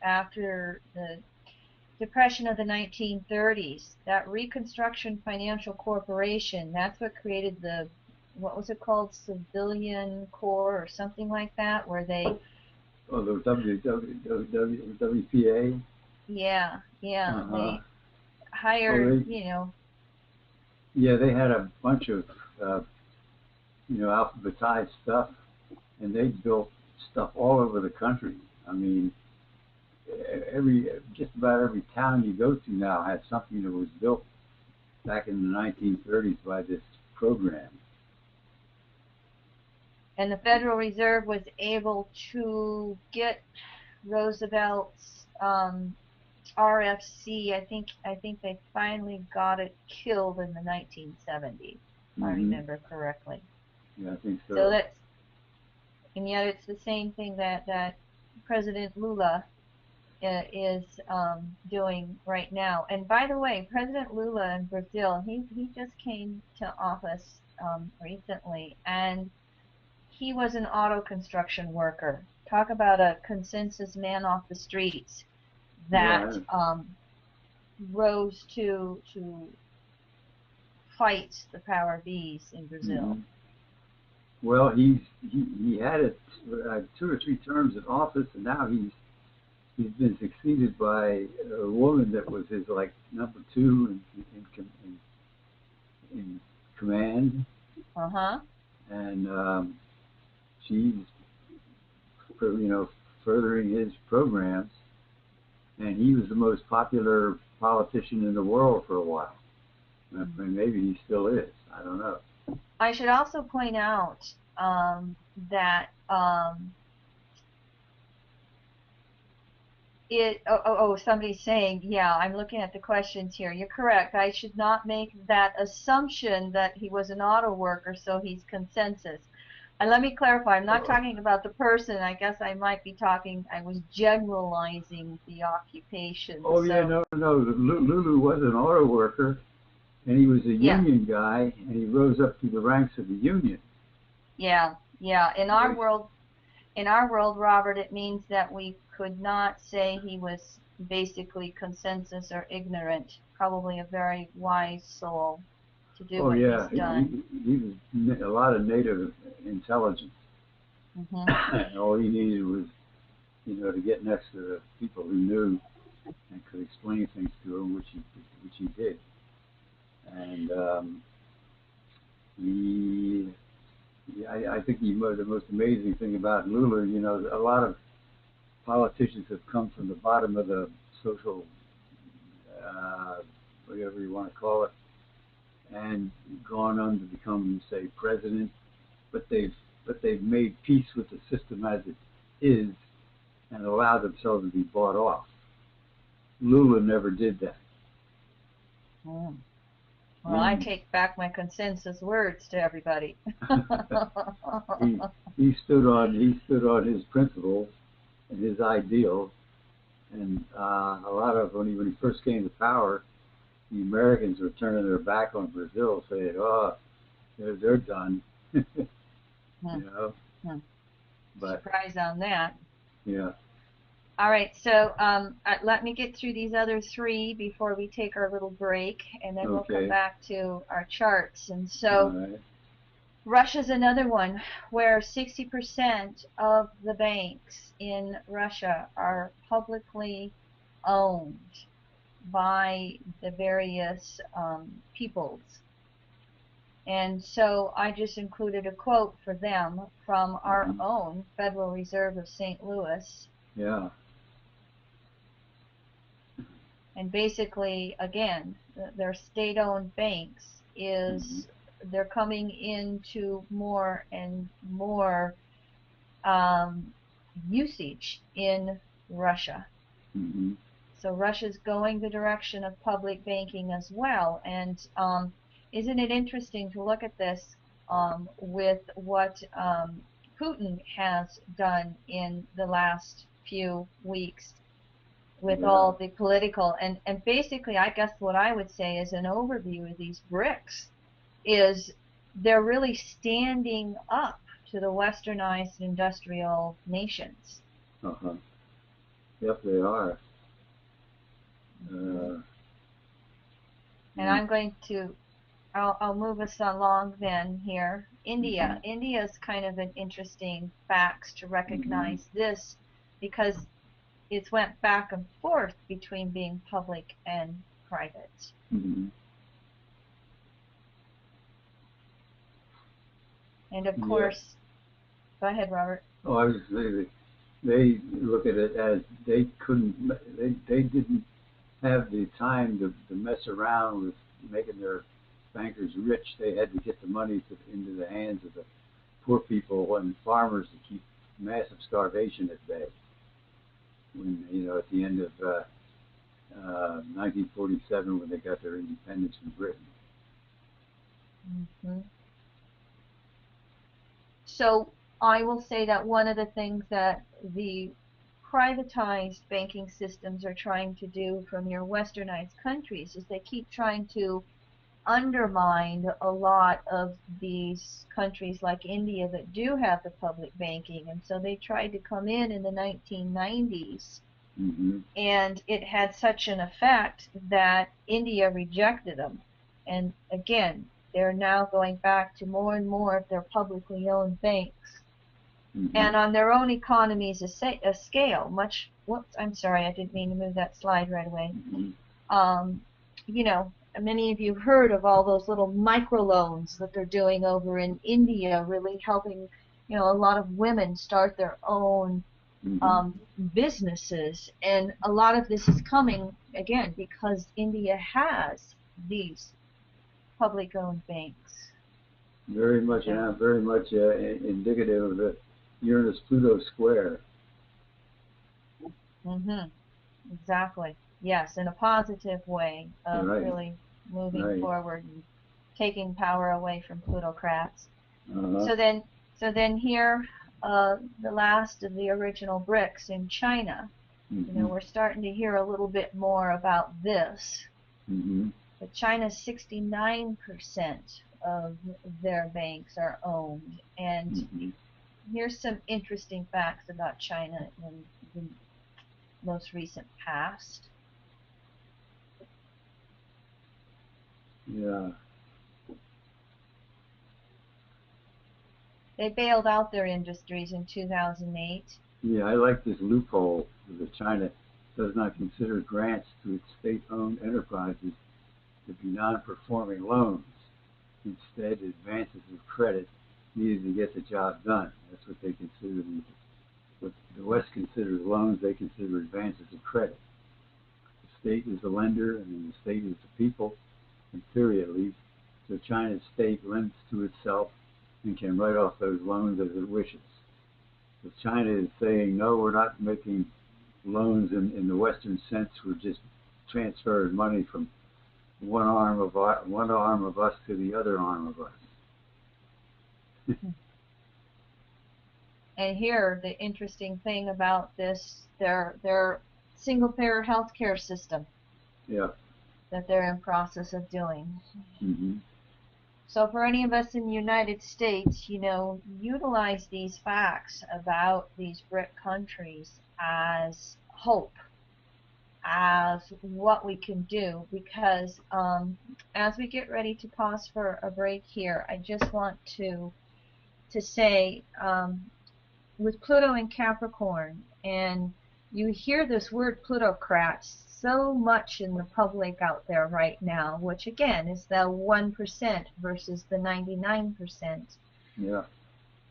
[SPEAKER 1] after the Depression of the 1930s, that Reconstruction Financial Corporation, that's what created what was it called, Civilian Corps or something like that, where they...
[SPEAKER 2] Oh, the WPA?
[SPEAKER 1] Yeah. They hired,
[SPEAKER 2] Yeah, they had a bunch of alphabetized stuff, and they built stuff all over the country. I mean, just about every town you go to now has something that was built back in the 1930s by this program.
[SPEAKER 1] And the Federal Reserve was able to get Roosevelt's RFC. I think they finally got it killed in the 1970s, if I remember correctly.
[SPEAKER 2] Yeah, I think so.
[SPEAKER 1] And yet it's the same thing that President Lula is doing right now. And by the way, President Lula in Brazil, he just came to office recently, and he was an auto construction worker. Talk about a consensus man off the streets that rose to fight the power bees in Brazil.
[SPEAKER 2] Well, he had it 2 or 3 terms in office, and now he's been succeeded by a woman that was his number 2 in command. And she's furthering his programs, and he was the most popular politician in the world for a while. I mean, maybe he still is. I don't know.
[SPEAKER 1] I should also point out that somebody's saying, yeah, I'm looking at the questions here. You're correct. I should not make that assumption that he was an auto worker, so he's consensus. And let me clarify, I'm not talking about the person. I guess I was generalizing the occupation.
[SPEAKER 2] Oh, so. Yeah, no. Lulu was an auto worker, and he was a union guy, and he rose up through the ranks of the union.
[SPEAKER 1] Yeah. In our world, Robert, it means that we could not say he was basically consensus or ignorant. Probably a very wise soul to do what he's done.
[SPEAKER 2] He was a lot of native intelligence. And all he needed was, to get next to the people who knew and could explain things to him, which he did. And I think the most amazing thing about Lula, a lot of politicians have come from the bottom of the social, whatever you want to call it, and gone on to become, say, president, but they've made peace with the system as it is and allowed themselves to be bought off. Lula never did that.
[SPEAKER 1] Well, I take back my consensus words to everybody.
[SPEAKER 2] he stood on his principles and his ideals, and a lot of when he first came to power, the Americans were turning their back on Brazil, saying, "Oh, they're done." But
[SPEAKER 1] surprise on that.
[SPEAKER 2] Yeah.
[SPEAKER 1] All right, so let me get through these other 3 before we take our little break, and then we'll come back to our charts. And so Russia's another one where 60% of the banks in Russia are publicly owned by the various peoples. And so I just included a quote for them from our own Federal Reserve of St. Louis.
[SPEAKER 2] Yeah.
[SPEAKER 1] And basically, again, their state-owned banks they're coming into more and more usage in Russia. So Russia's going the direction of public banking as well. And isn't it interesting to look at this with what Putin has done in the last few weeks with all the political and basically I guess what I would say is an overview of these BRICS is they're really standing up to the westernized industrial nations.
[SPEAKER 2] Yep, they are.
[SPEAKER 1] And I'm going to I'll move us along then here. India. India is kind of an interesting facts to recognize this because it's went back and forth between being public and private. And of course, go ahead, Robert.
[SPEAKER 2] Oh, I was saying they look at it as they didn't have the time to mess around with making their bankers rich. They had to get the money into the hands of the poor people and farmers to keep massive starvation at bay. When, at the end of 1947, when they got their independence from Britain.
[SPEAKER 1] Mm-hmm. So I will say that one of the things that the privatized banking systems are trying to do from your westernized countries is they keep trying to undermine a lot of these countries like India that do have the public banking. And so they tried to come in the 1990s.
[SPEAKER 2] Mm-hmm.
[SPEAKER 1] And it had such an effect that India rejected them. And again, they're now going back to more and more of their publicly owned banks.
[SPEAKER 2] Mm-hmm.
[SPEAKER 1] And on their own economies a scale, whoops, I'm sorry, I didn't mean to move that slide right away.
[SPEAKER 2] Mm-hmm.
[SPEAKER 1] Many of you heard of all those little microloans that they're doing over in India, really helping, a lot of women start their own businesses. And a lot of this is coming, again, because India has these public-owned banks.
[SPEAKER 2] Very much indicative of the Uranus-Pluto square.
[SPEAKER 1] Mm-hmm. Exactly. Yes, in a positive way of really moving forward and taking power away from plutocrats.
[SPEAKER 2] Uh-huh.
[SPEAKER 1] So then here, the last of the original BRICS in China.
[SPEAKER 2] Mm-hmm.
[SPEAKER 1] We're starting to hear a little bit more about this.
[SPEAKER 2] Mm-hmm.
[SPEAKER 1] But China's 69% of their banks are owned. And here's some interesting facts about China in the most recent past.
[SPEAKER 2] Yeah.
[SPEAKER 1] They bailed out their industries in 2008.
[SPEAKER 2] Yeah, I like this loophole that China does not consider grants to its state-owned enterprises to be non-performing loans. Instead, advances of credit needed to get the job done. That's what they consider. What the West considers loans, they consider advances of credit. The state is the lender, and the state is the people, in theory at least. So China's state lends to itself and can write off those loans as it wishes. So China is saying, no, we're not making loans in the Western sense. We're just transferring money from one arm of us to the other arm of us.
[SPEAKER 1] And here, the interesting thing about this, their single-payer healthcare system.
[SPEAKER 2] Yeah.
[SPEAKER 1] That they're in process of doing.
[SPEAKER 2] Mm-hmm.
[SPEAKER 1] So for any of us in the United States, utilize these facts about these BRIC countries as hope, as what we can do, because as we get ready to pause for a break here, I just want to say with Pluto in Capricorn, and you hear this word plutocrats so much in the public out there right now, which again is the 1% versus the 99%.
[SPEAKER 2] Yeah.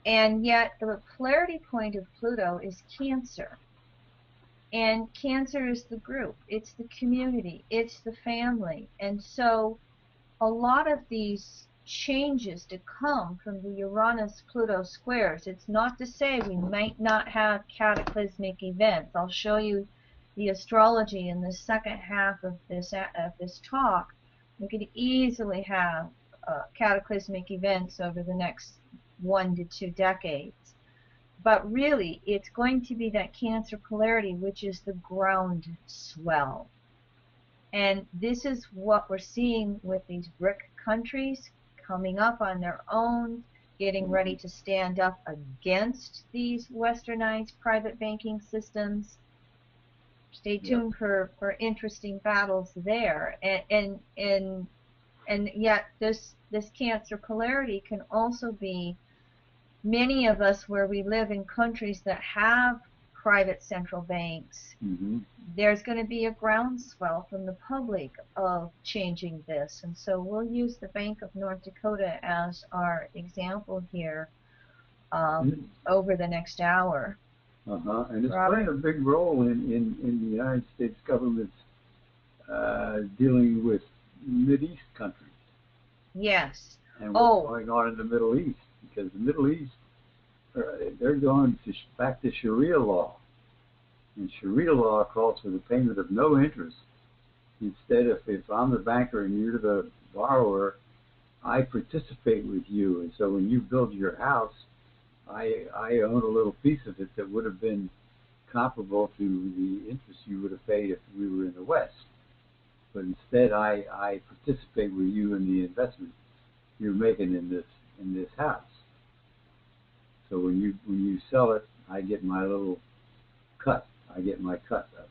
[SPEAKER 1] And yet the polarity point of Pluto is Cancer. And Cancer is the group, it's the community, it's the family. And so a lot of these changes to come from the Uranus-Pluto squares. It's not to say we might not have cataclysmic events. I'll show you the astrology in the second half of this talk. We could easily have cataclysmic events over the next 1 to 2 decades. But really, it's going to be that Cancer polarity, which is the ground swell. And this is what we're seeing with these BRIC countries coming up on their own, getting ready to stand up against these westernized private banking systems. Stay tuned for interesting battles there. And yet this Cancer polarity can also be many of us where we live in countries that have private central banks.
[SPEAKER 2] Mm-hmm.
[SPEAKER 1] There's going to be a groundswell from the public of changing this. And so we'll use the Bank of North Dakota as our example here over the next hour.
[SPEAKER 2] And it's playing a big role in the United States government's dealing with Mideast countries.
[SPEAKER 1] Yes.
[SPEAKER 2] And what's going on in the Middle East, because the Middle East, they're going back to Sharia law. And Sharia law calls for the payment of no interest. Instead, if I'm the banker and you're the borrower, I participate with you. And so when you build your house, I own a little piece of it that would have been comparable to the interest you would have paid if we were in the West. But instead, I participate with you in the investment you're making in this house. So when you sell it, I get my little cut. I get my cut of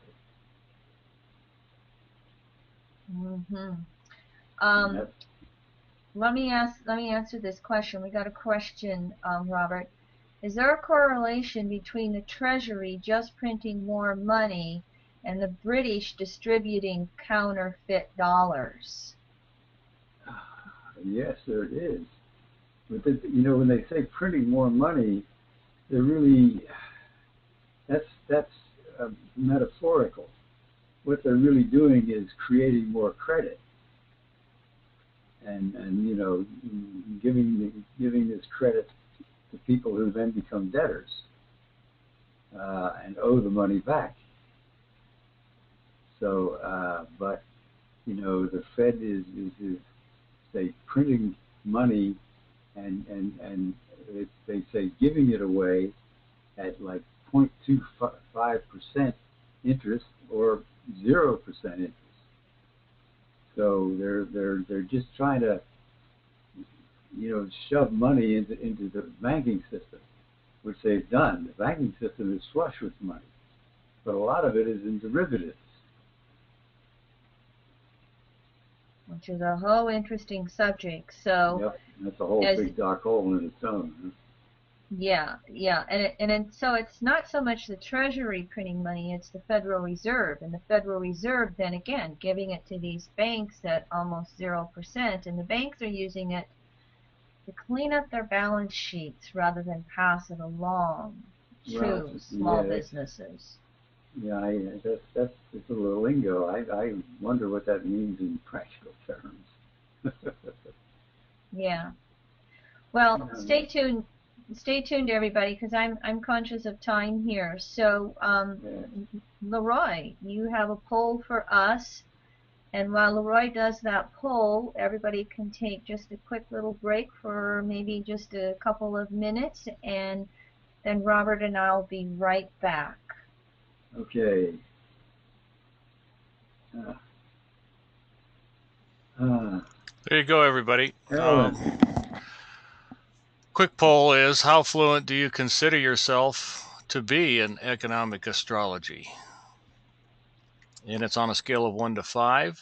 [SPEAKER 2] it.
[SPEAKER 1] Mm-hmm. Let me answer this question. We got a question, Robert. Is there a correlation between the Treasury just printing more money and the British distributing counterfeit dollars?
[SPEAKER 2] Yes, there is. But when they say printing more money, they're really that's metaphorical. What they're really doing is creating more credit, and giving this credit to people who then become debtors and owe the money back. So, but the Fed is say printing money and they say giving it away at like 0.25% interest or 0% interest. So they're just trying to shove money into the banking system, which they've done. The banking system is flush with money, but a lot of it is in derivatives.
[SPEAKER 1] Which is a whole interesting subject. So
[SPEAKER 2] yep, that's a whole big dark hole in its own. Huh?
[SPEAKER 1] Yeah, and so it's not so much the Treasury printing money; it's the Federal Reserve, and the Federal Reserve then again giving it to these banks at almost 0%, and the banks are using it to clean up their balance sheets rather than pass it along to small businesses.
[SPEAKER 2] Yeah, that's just a little lingo. I wonder what that means in practical terms.
[SPEAKER 1] Yeah. Well, stay tuned. Stay tuned, everybody, because I'm conscious of time here. So, Leroy, you have a poll for us, and while Leroy does that poll, everybody can take just a quick little break for maybe just a couple of minutes, and then Robert and I'll be right back.
[SPEAKER 2] Okay.
[SPEAKER 3] There you go, everybody. Quick poll is, how fluent do you consider yourself to be in economic astrology? And it's on a scale of 1 to 5.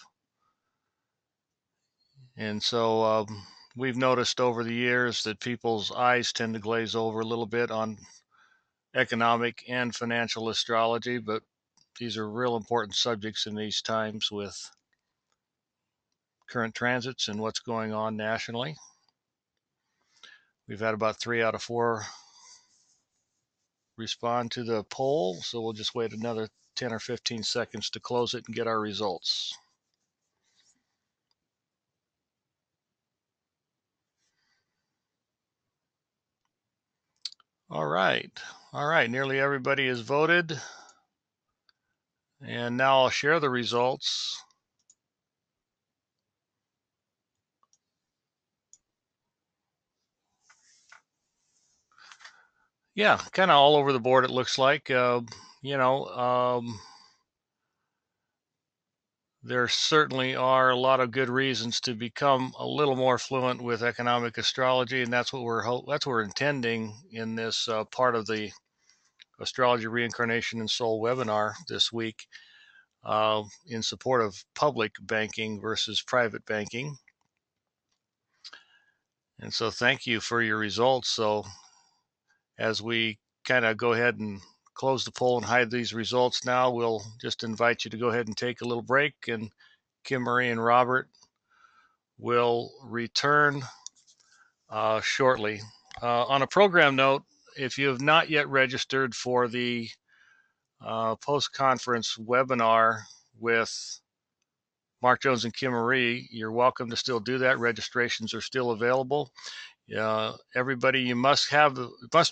[SPEAKER 3] And so we've noticed over the years that people's eyes tend to glaze over a little bit on economic and financial astrology, but these are real important subjects in these times with current transits and what's going on nationally. We've had about 3 out of 4 respond to the poll, so we'll just wait another 10 or 15 seconds to close it and get our results. All right, nearly everybody has voted, and now I'll share the results. Yeah, kind of all over the board it looks like. There certainly are a lot of good reasons to become a little more fluent with economic astrology, and that's what we're intending in this part of the Astrology, Reincarnation, and Soul webinar this week in support of public banking versus private banking. And so thank you for your results. So as we kind of go ahead and close the poll and hide these results now. We'll just invite you to go ahead and take a little break, and Kim Marie and Robert will return shortly. On a program note, if you have not yet registered for the post-conference webinar with Mark Jones and Kim Marie, you're welcome to still do that. Registrations are still available. Everybody, you must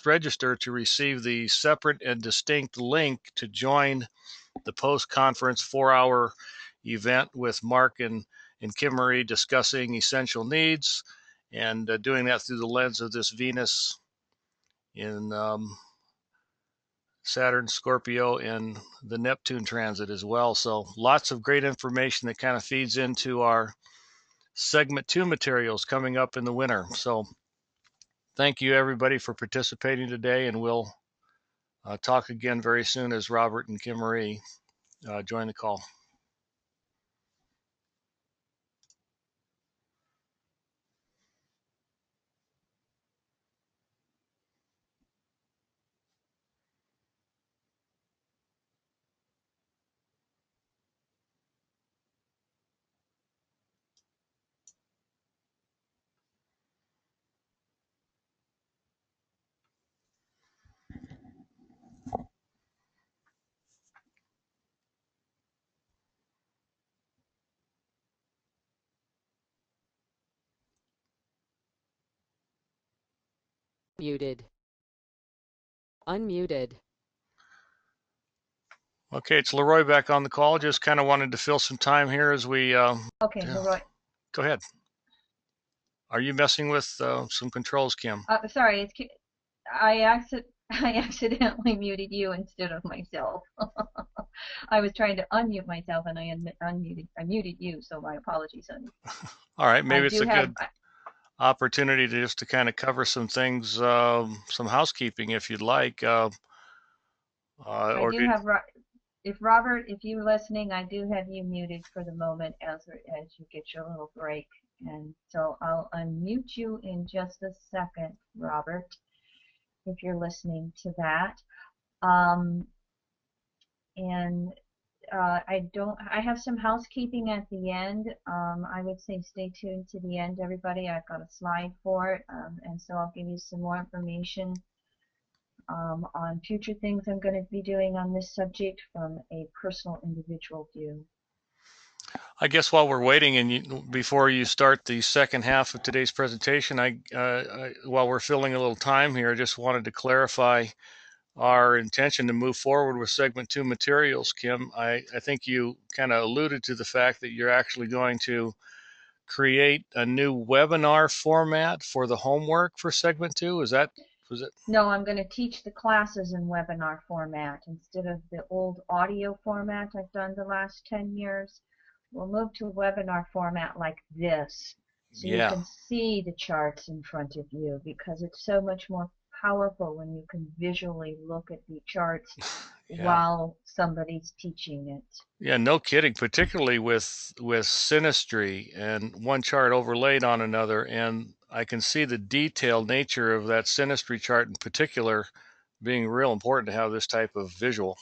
[SPEAKER 3] register to receive the separate and distinct link to join the post-conference 4-hour event with Mark and Kim Marie discussing essential needs, and doing that through the lens of this Venus in Saturn, Scorpio, and the Neptune transit as well. So lots of great information that kind of feeds into our segment 2 materials coming up in the winter. So thank you everybody for participating today, and we'll talk again very soon as Robert and Kim Marie join the call.
[SPEAKER 4] Muted. Unmuted.
[SPEAKER 3] Okay, it's Leroy back on the call. Just kind of wanted to fill some time here as we.
[SPEAKER 1] Okay, Leroy.
[SPEAKER 3] Go ahead. Are you messing with some controls, Kim?
[SPEAKER 1] Sorry, I accidentally muted you instead of myself. I was trying to unmute myself and I muted you, so my apologies, honey.
[SPEAKER 3] All right, maybe it's a good opportunity to kind of cover some things, some housekeeping if you'd like.
[SPEAKER 1] If Robert, if you're listening, I do have you muted for the moment as you get your little break, and so I'll unmute you in just a second, Robert, if you're listening to that. I have some housekeeping at the end. I would say stay tuned to the end, everybody. I've got a slide for it, and so I'll give you some more information on future things I'm going to be doing on this subject from a personal individual view.
[SPEAKER 3] I guess while we're waiting, and before you start the second half of today's presentation, while we're filling a little time here, I just wanted to clarify our intention to move forward with segment 2 materials. Kim, I think you kind of alluded to the fact that you're actually going to create a new webinar format for the homework for segment 2. Was it?
[SPEAKER 1] No, I'm going to teach the classes in webinar format instead of the old audio format I've done the last 10 years. We'll move to a webinar format like this, so you can see the charts in front of you, because it's so much more powerful when you can visually look at the charts while somebody's teaching it.
[SPEAKER 3] Yeah, no kidding, particularly with synastry and one chart overlaid on another, and I can see the detailed nature of that synastry chart in particular being real important to have this type of visual.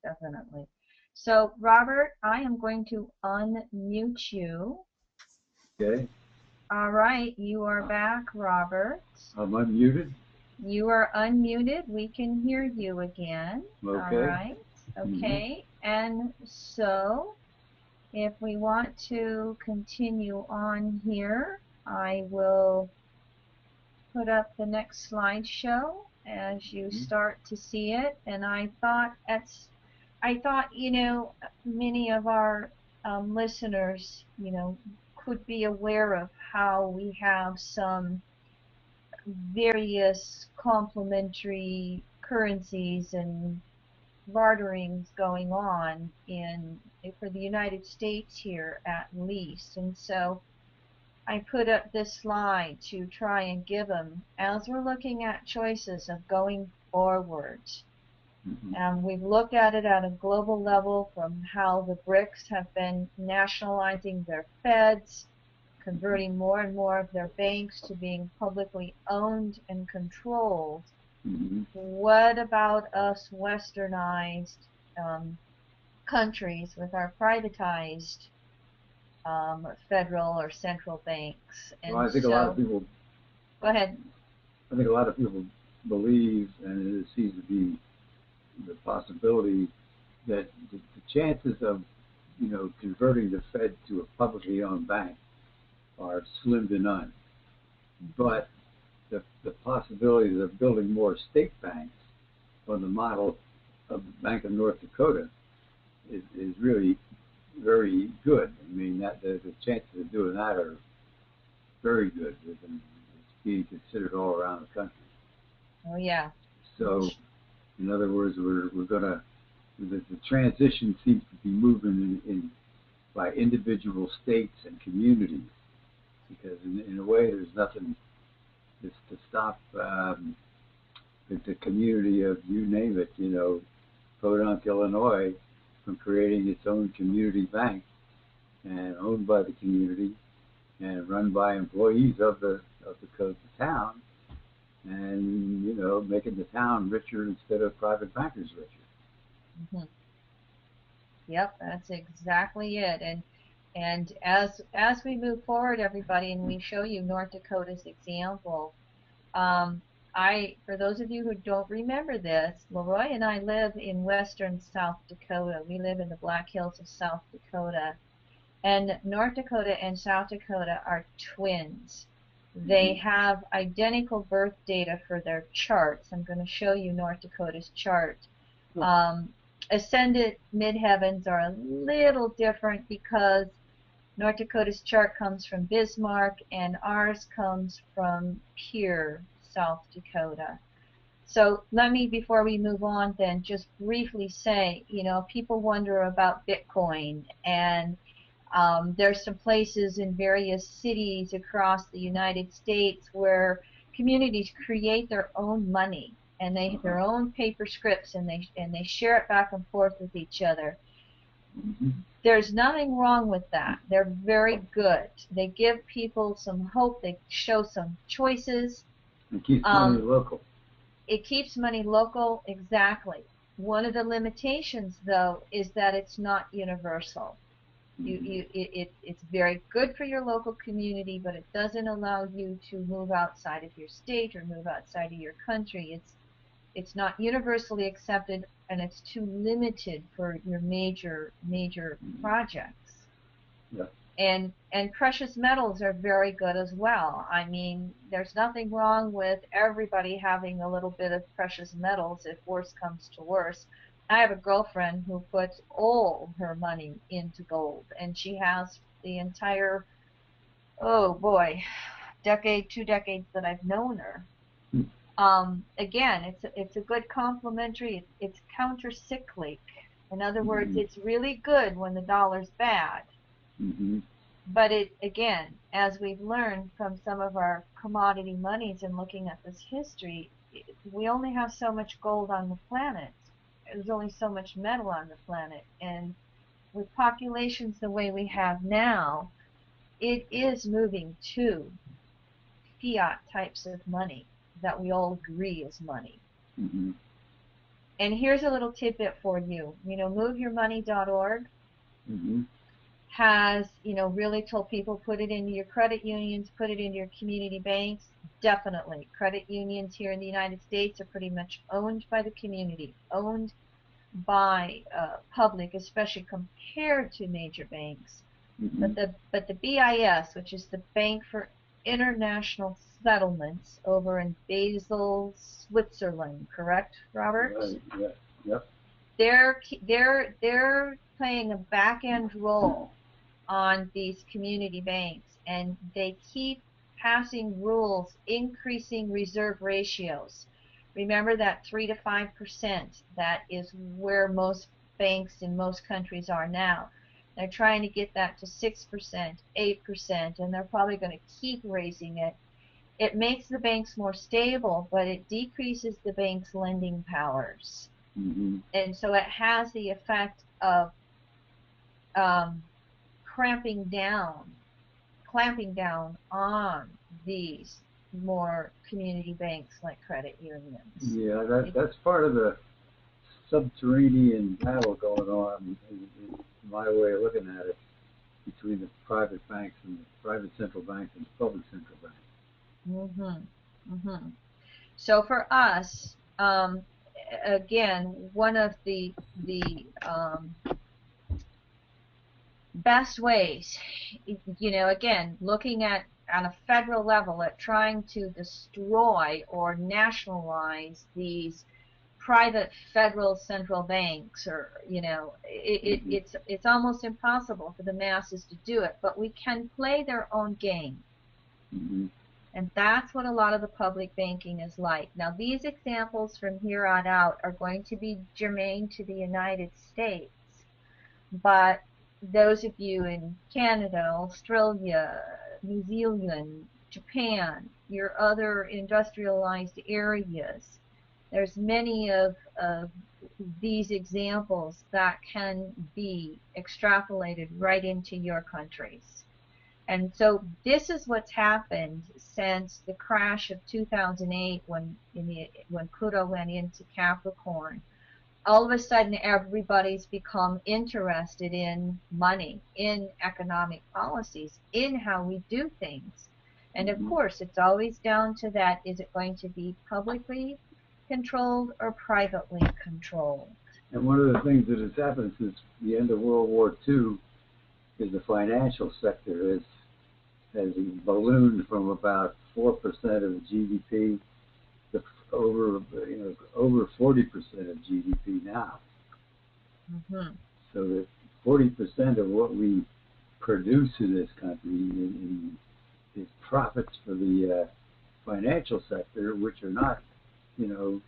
[SPEAKER 1] Definitely. So, Robert, I am going to unmute you.
[SPEAKER 2] Okay.
[SPEAKER 1] All right, you are back, Robert.
[SPEAKER 2] I'm unmuted.
[SPEAKER 1] You are unmuted. We can hear you again.
[SPEAKER 2] Okay.
[SPEAKER 1] All right. Okay. And so, if we want to continue on here, I will put up the next slideshow as you start to see it. And I thought, many of our listeners, could be aware of how we have some various complementary currencies and barterings going on for the United States here, at least. And so I put up this slide to try and give them, as we're looking at choices of going forward. We've looked at it at a global level, from how the BRICS have been nationalizing their feds, converting more and more of their banks to being publicly owned and controlled.
[SPEAKER 2] Mm-hmm.
[SPEAKER 1] What about us westernized countries with our privatized federal or central banks?
[SPEAKER 2] Well,
[SPEAKER 1] And
[SPEAKER 2] I think a lot of
[SPEAKER 1] so,
[SPEAKER 2] people,
[SPEAKER 1] go ahead.
[SPEAKER 2] I think a lot of people believe, and it seems to be the possibility that the chances of, converting the Fed to a publicly owned bank are slim to none. But the possibilities of building more state banks on the model of the Bank of North Dakota is really very good. I mean, that the chances of doing that are very good, and it's being considered all around the country.
[SPEAKER 1] Oh yeah.
[SPEAKER 2] So, in other words, we're gonna the transition seems to be moving in by individual states and communities, because in a way there's nothing to stop the community of, you name it, Podunk, Illinois, from creating its own community bank and owned by the community and run by employees of the town, and making the town richer instead of private bankers richer.
[SPEAKER 1] Mm-hmm. Yep, that's exactly it. And as we move forward, everybody, and we show you North Dakota's example, for those of you who don't remember this, Leroy and I live in western South Dakota. We live in the Black Hills of South Dakota. And North Dakota and South Dakota are twins. They have identical birth data for their charts. I'm going to show you North Dakota's chart. Ascendant midheavens are a little different because North Dakota's chart comes from Bismarck and ours comes from Pierre, South Dakota. So let me, before we move on then, just briefly say, people wonder about Bitcoin, and there's some places in various cities across the United States where communities create their own money, and they have their own paper scripts, and they share it back and forth with each other. There's nothing wrong with that. They're very good. They give people some hope. They show some choices.
[SPEAKER 2] It keeps money local.
[SPEAKER 1] It keeps money local, exactly. One of the limitations, though, is that it's not universal. It's very good for your local community, but it doesn't allow you to move outside of your state or move outside of your country. It's not universally accepted, and it's too limited for your major projects.
[SPEAKER 2] Yeah.
[SPEAKER 1] And precious metals are very good as well. I mean, there's nothing wrong with everybody having a little bit of precious metals if worse comes to worse. I have a girlfriend who puts all her money into gold, and she has the entire, oh boy, decade, 2 decades that I've known her. Again, it's a good complementary. It's counter-cyclic. In other words, it's really good when the dollar's bad. But again, as we've learned from some of our commodity monies and looking at this history, we only have so much gold on the planet. There's only so much metal on the planet. And with populations the way we have now, it is moving to fiat types of money that we all agree is money. And here's a little tidbit for you. MoveYourMoney.org has, really told people, put it into your credit unions, put it into your community banks. Definitely. Credit unions here in the United States are pretty much owned by the community, owned by public, especially compared to major banks. But the BIS, which is the Bank for International Settlements, over in Basel, Switzerland, correct, Robert?
[SPEAKER 2] Right. Yep.
[SPEAKER 1] They're playing a back end role on these community banks, and they keep passing rules increasing reserve ratios. Remember that 3 to 5%, that is where most banks in most countries are now. They're trying to get that to 6%, 8%, and they're probably going to keep raising it. It makes the banks more stable, but it decreases the bank's lending powers. And so it has the effect of cramping down clamping down on these more community banks like credit unions.
[SPEAKER 2] Yeah, that's part of the subterranean battle going on, in my way of looking at it, between the private banks and the private central banks and the public central banks.
[SPEAKER 1] Hmm. So for us, again, one of the best ways, again, looking at on a federal level at trying to destroy or nationalize these private federal central banks, or
[SPEAKER 2] Mm-hmm.
[SPEAKER 1] it's almost impossible for the masses to do it, but we can play their own game.
[SPEAKER 2] Mm-hmm.
[SPEAKER 1] And that's what a lot of the public banking is like. Now, these examples from here on out are going to be germane to the United States, but those of you in Canada, Australia, New Zealand, Japan, your other industrialized areas, there's many of these examples that can be extrapolated right into your countries. And so this is what's happened since the crash of 2008, when Pluto went into Capricorn. All of a sudden, everybody's become interested in money, in economic policies, in how we do things. And of
[SPEAKER 2] Mm-hmm.
[SPEAKER 1] course, it's always down to that: is it going to be publicly controlled or privately controlled?
[SPEAKER 2] And one of the things that has happened since the end of World War II is the financial sector has ballooned from about 4% of GDP to over 40% of GDP now.
[SPEAKER 1] Mm-hmm.
[SPEAKER 2] So that 40% of what we produce in this country is profits for the financial sector, which are not, you know,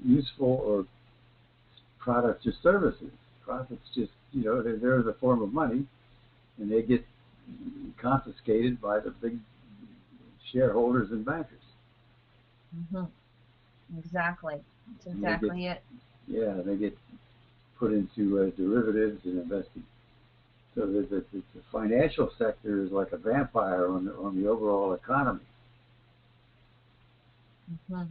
[SPEAKER 2] useful or products or services. Profits just, they're in the form of money, and they get confiscated by the big shareholders and bankers.
[SPEAKER 1] Mm-hmm. Exactly. That's
[SPEAKER 2] And they get,
[SPEAKER 1] exactly it.
[SPEAKER 2] yeah, they get put into derivatives and invested. So the financial sector is like a vampire on the overall economy.
[SPEAKER 1] Mm-hmm.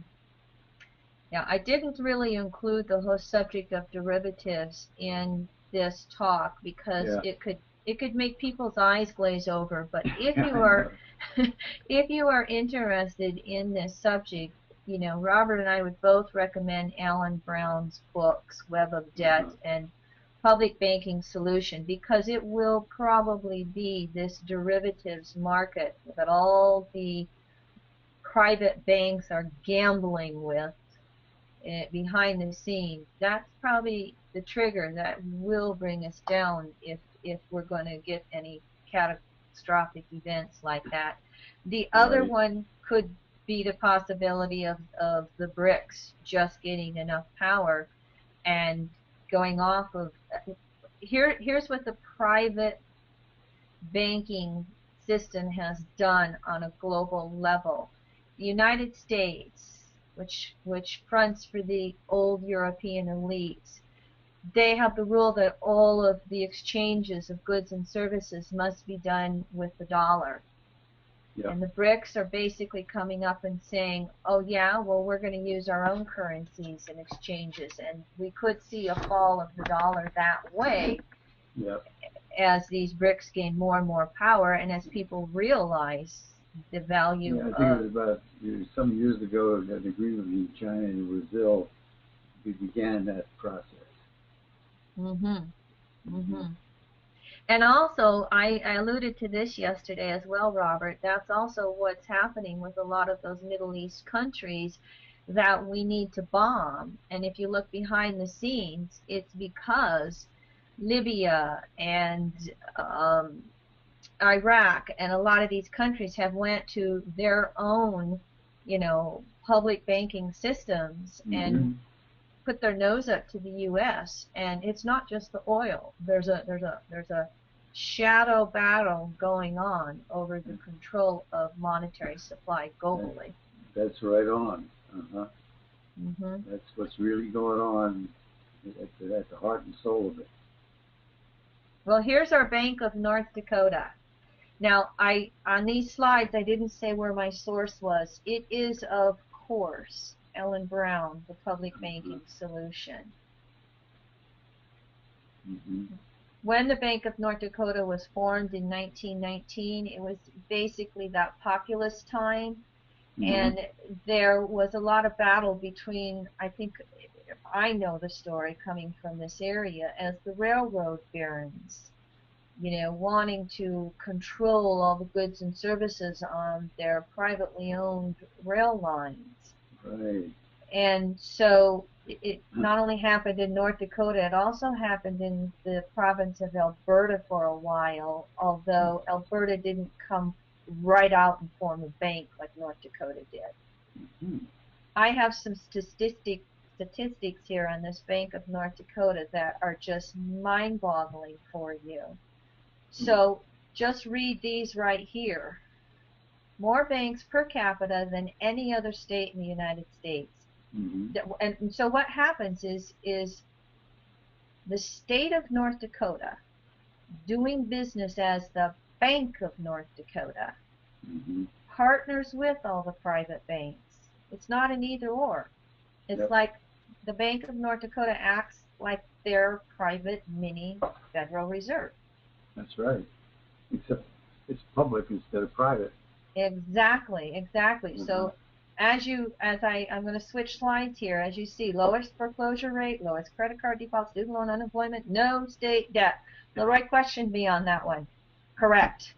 [SPEAKER 1] Yeah, I didn't really include the whole subject of derivatives in this talk because
[SPEAKER 2] Yeah,
[SPEAKER 1] it could make people's eyes glaze over. But if
[SPEAKER 2] yeah,
[SPEAKER 1] you
[SPEAKER 2] I know.
[SPEAKER 1] are if you are interested in this subject, Robert and I would both recommend Alan Brown's books, Web of Debt
[SPEAKER 2] Uh-huh.
[SPEAKER 1] and Public Banking Solution, because it will probably be this derivatives market that all the private banks are gambling with behind the scenes. That's probably the trigger that will bring us down if we're going to get any catastrophic events like that. The other
[SPEAKER 2] Right.
[SPEAKER 1] one could be the possibility of the BRICS just getting enough power and going off of here's what the private banking system has done on a global level. The United States, which fronts for the old European elites, they have the rule that all of the exchanges of goods and services must be done with the dollar.
[SPEAKER 2] Yeah.
[SPEAKER 1] And the BRICS are basically coming up and saying, oh yeah, well, we're going to use our own currencies and exchanges. And we could see a fall of the dollar that way
[SPEAKER 2] Yeah.
[SPEAKER 1] as these BRICS gain more and more power, and as people realize the value
[SPEAKER 2] Yeah. I think it
[SPEAKER 1] of.
[SPEAKER 2] was about some years ago an agreement between China and Brazil began that process.
[SPEAKER 1] Mm-hmm.
[SPEAKER 2] Mm-hmm.
[SPEAKER 1] Mm-hmm. And also, I alluded to this yesterday as well, Robert. That's also what's happening with a lot of those Middle East countries that we need to bomb. And if you look behind the scenes, it's because Libya and um, Iraq and a lot of these countries have went to their own, public banking systems and
[SPEAKER 2] Mm-hmm.
[SPEAKER 1] put their nose up to the U.S. And it's not just the oil. There's a shadow battle going on over the control of monetary supply
[SPEAKER 2] That,
[SPEAKER 1] globally.
[SPEAKER 2] that's right on. Uh-huh.
[SPEAKER 1] Hmm.
[SPEAKER 2] That's what's really going on at the heart and soul of it.
[SPEAKER 1] Well, here's our Bank of North Dakota. Now, on these slides, I didn't say where my source was. It is, of course, Ellen Brown, The Public Banking Solution.
[SPEAKER 2] Mm-hmm.
[SPEAKER 1] When the Bank of North Dakota was formed in 1919, it was basically that populist time, and there was a lot of battle between, I know the story coming from this area, as the railroad barons, wanting to control all the goods and services on their privately owned rail lines.
[SPEAKER 2] Right.
[SPEAKER 1] And so it not only happened in North Dakota, it also happened in the province of Alberta for a while, although Alberta didn't come right out and form a bank like North Dakota did.
[SPEAKER 2] Mm-hmm.
[SPEAKER 1] I have some statistics here on this Bank of North Dakota that are just mind-boggling for you. So just read these right here. More banks per capita than any other state in the United States.
[SPEAKER 2] Mm-hmm.
[SPEAKER 1] And so what happens is the state of North Dakota doing business as the Bank of North Dakota partners with all the private banks. It's not an either or. It's like the Bank of North Dakota acts like their private mini Federal Reserve.
[SPEAKER 2] That's right. Except it's public instead of private.
[SPEAKER 1] Exactly. So I'm going to switch slides here. As you see, lowest foreclosure rate, lowest credit card default, student loan unemployment, no state debt. The right question be on that one. Correct.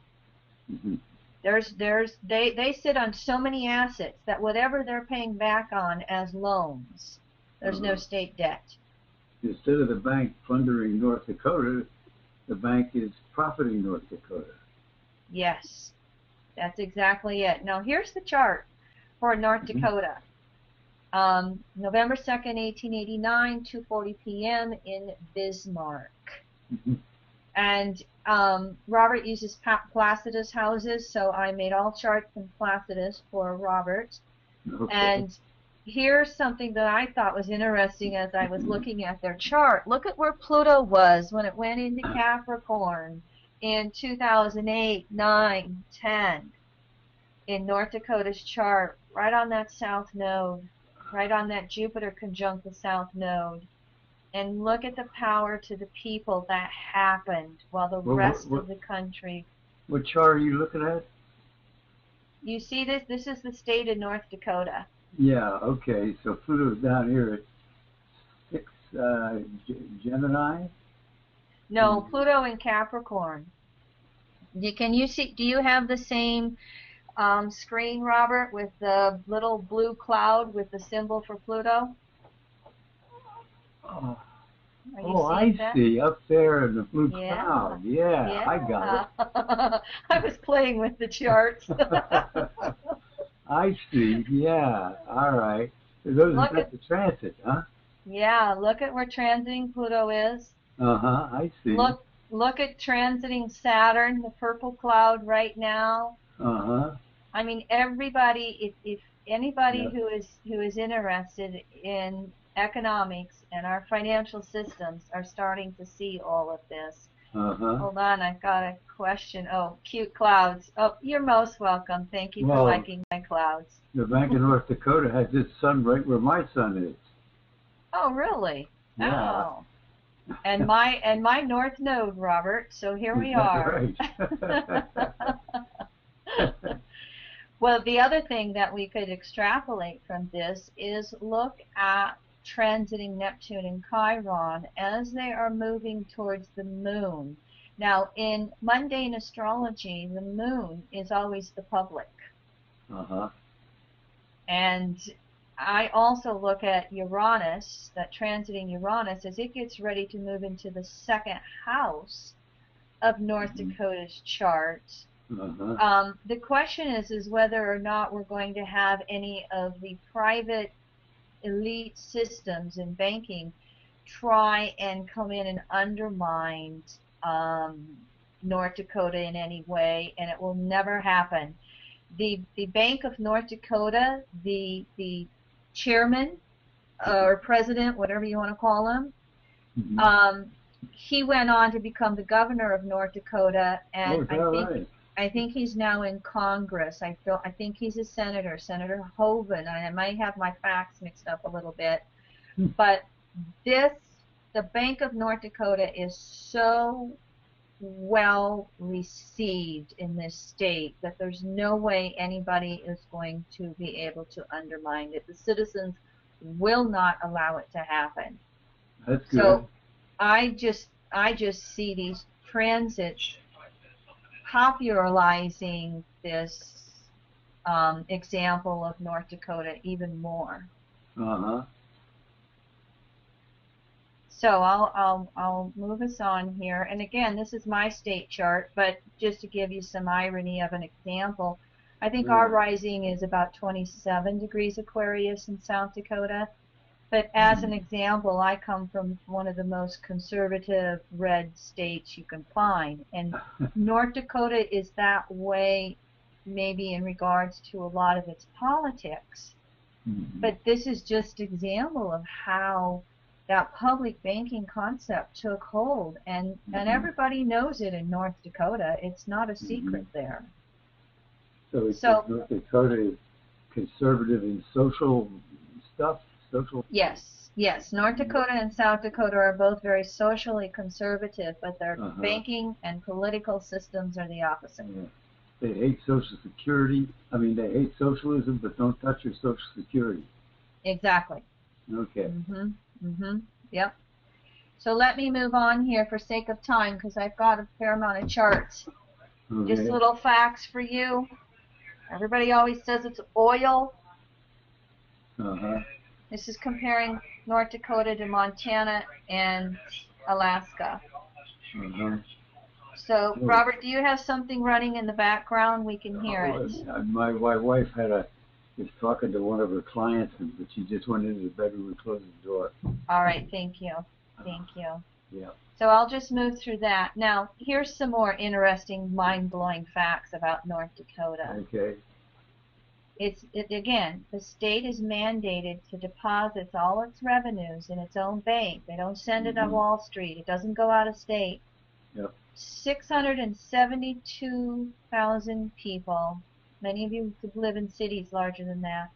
[SPEAKER 2] Mm-hmm.
[SPEAKER 1] They sit on so many assets that whatever they're paying back on as loans, there's no state debt.
[SPEAKER 2] Instead of the bank plundering North Dakota, the bank is profiting North Dakota.
[SPEAKER 1] Yes, that's exactly it. Now here's the chart for North Dakota. November 2nd, 1889, 2:40 p.m. in Bismarck. And Robert uses Placidus houses, so I made all charts in Placidus for Robert.
[SPEAKER 2] Okay.
[SPEAKER 1] And here's something that I thought was interesting as I was looking at their chart. Look at where Pluto was when it went into Capricorn in 2008, 9, 10 in North Dakota's chart, right on that south node, right on that Jupiter conjunct the south node. And look at the power to the people that happened while the rest of the country.
[SPEAKER 2] What chart are you looking at?
[SPEAKER 1] You see this? This is the state of North Dakota.
[SPEAKER 2] Yeah, okay. So Pluto's down here at 6 Gemini?
[SPEAKER 1] No, Pluto in Capricorn. Can you see? Do you have the same screen, Robert, with the little blue cloud with the symbol for Pluto?
[SPEAKER 2] I see. Up there in the blue cloud. Yeah, I got
[SPEAKER 1] it. I was playing with the charts.
[SPEAKER 2] I see. Yeah. All right. So those are the transit, huh?
[SPEAKER 1] Yeah. Look at where transiting Pluto is.
[SPEAKER 2] I see.
[SPEAKER 1] Look at transiting Saturn, the purple cloud right now. I mean, everybody. If anybody who is interested in economics and our financial systems are starting to see all of this. Hold on, I've got a question. Oh, cute clouds. Oh, you're most welcome. Thank you for liking my clouds.
[SPEAKER 2] The Bank of North Dakota has its sun right where my sun is.
[SPEAKER 1] Oh, really?
[SPEAKER 2] Yeah.
[SPEAKER 1] Oh. And my north node, Robert. So here we are.
[SPEAKER 2] Right.
[SPEAKER 1] Well, the other thing that we could extrapolate from this is look at transiting Neptune and Chiron as they are moving towards the moon. Now, in mundane astrology, the moon is always the public. And I also look at Uranus, that transiting Uranus, as it gets ready to move into the second house of North Dakota's chart. The question is whether or not we're going to have any of the private elite systems in banking try and come in and undermine North Dakota in any way, and it will never happen. The Bank of North Dakota, the chairman or president, whatever you want to call him, he went on to become the governor of North Dakota, and I think I think he's now in Congress. I think he's a senator, Senator Hoven. I might have my facts mixed up a little bit, but this, the Bank of North Dakota is so well received in this state that there's no way anybody is going to be able to undermine it. The citizens will not allow it to happen.
[SPEAKER 2] That's good.
[SPEAKER 1] So I just see these transits popularizing this example of North Dakota even more.
[SPEAKER 2] Uh-huh.
[SPEAKER 1] So I'll move us on here. And again, this is my state chart, but just to give you some irony of an example, I think our rising is about 27 degrees Aquarius in South Dakota. But as an example, I come from one of the most conservative red states you can find. And North Dakota is that way maybe in regards to a lot of its politics. But this is just an example of how that public banking concept took hold. And everybody knows it in North Dakota. It's not a secret there.
[SPEAKER 2] So North Dakota is conservative in social stuff?
[SPEAKER 1] Yes. North Dakota and South Dakota are both very socially conservative, but their banking and political systems are the opposite.
[SPEAKER 2] Yeah. They hate Social Security. I mean, they hate socialism, but don't touch your Social Security.
[SPEAKER 1] Exactly.
[SPEAKER 2] Okay.
[SPEAKER 1] Yep. So let me move on here for sake of time, because I've got a fair amount of charts.
[SPEAKER 2] Okay.
[SPEAKER 1] Just little facts for you. Everybody always says it's oil. This is comparing North Dakota to Montana and Alaska. So, Robert, do you have something running in the background? We can hear it.
[SPEAKER 2] My wife was talking to one of her clients, but she just went into the bedroom and closed the door.
[SPEAKER 1] All right, thank you.
[SPEAKER 2] Yeah.
[SPEAKER 1] So I'll just move through that. Now, here's some more interesting, mind-blowing facts about North Dakota.
[SPEAKER 2] Okay.
[SPEAKER 1] Again, the state is mandated to deposit all its revenues in its own bank. They don't send it on Wall Street. It doesn't go out of state.
[SPEAKER 2] Yep.
[SPEAKER 1] 672,000 people. Many of you could live in cities larger than that.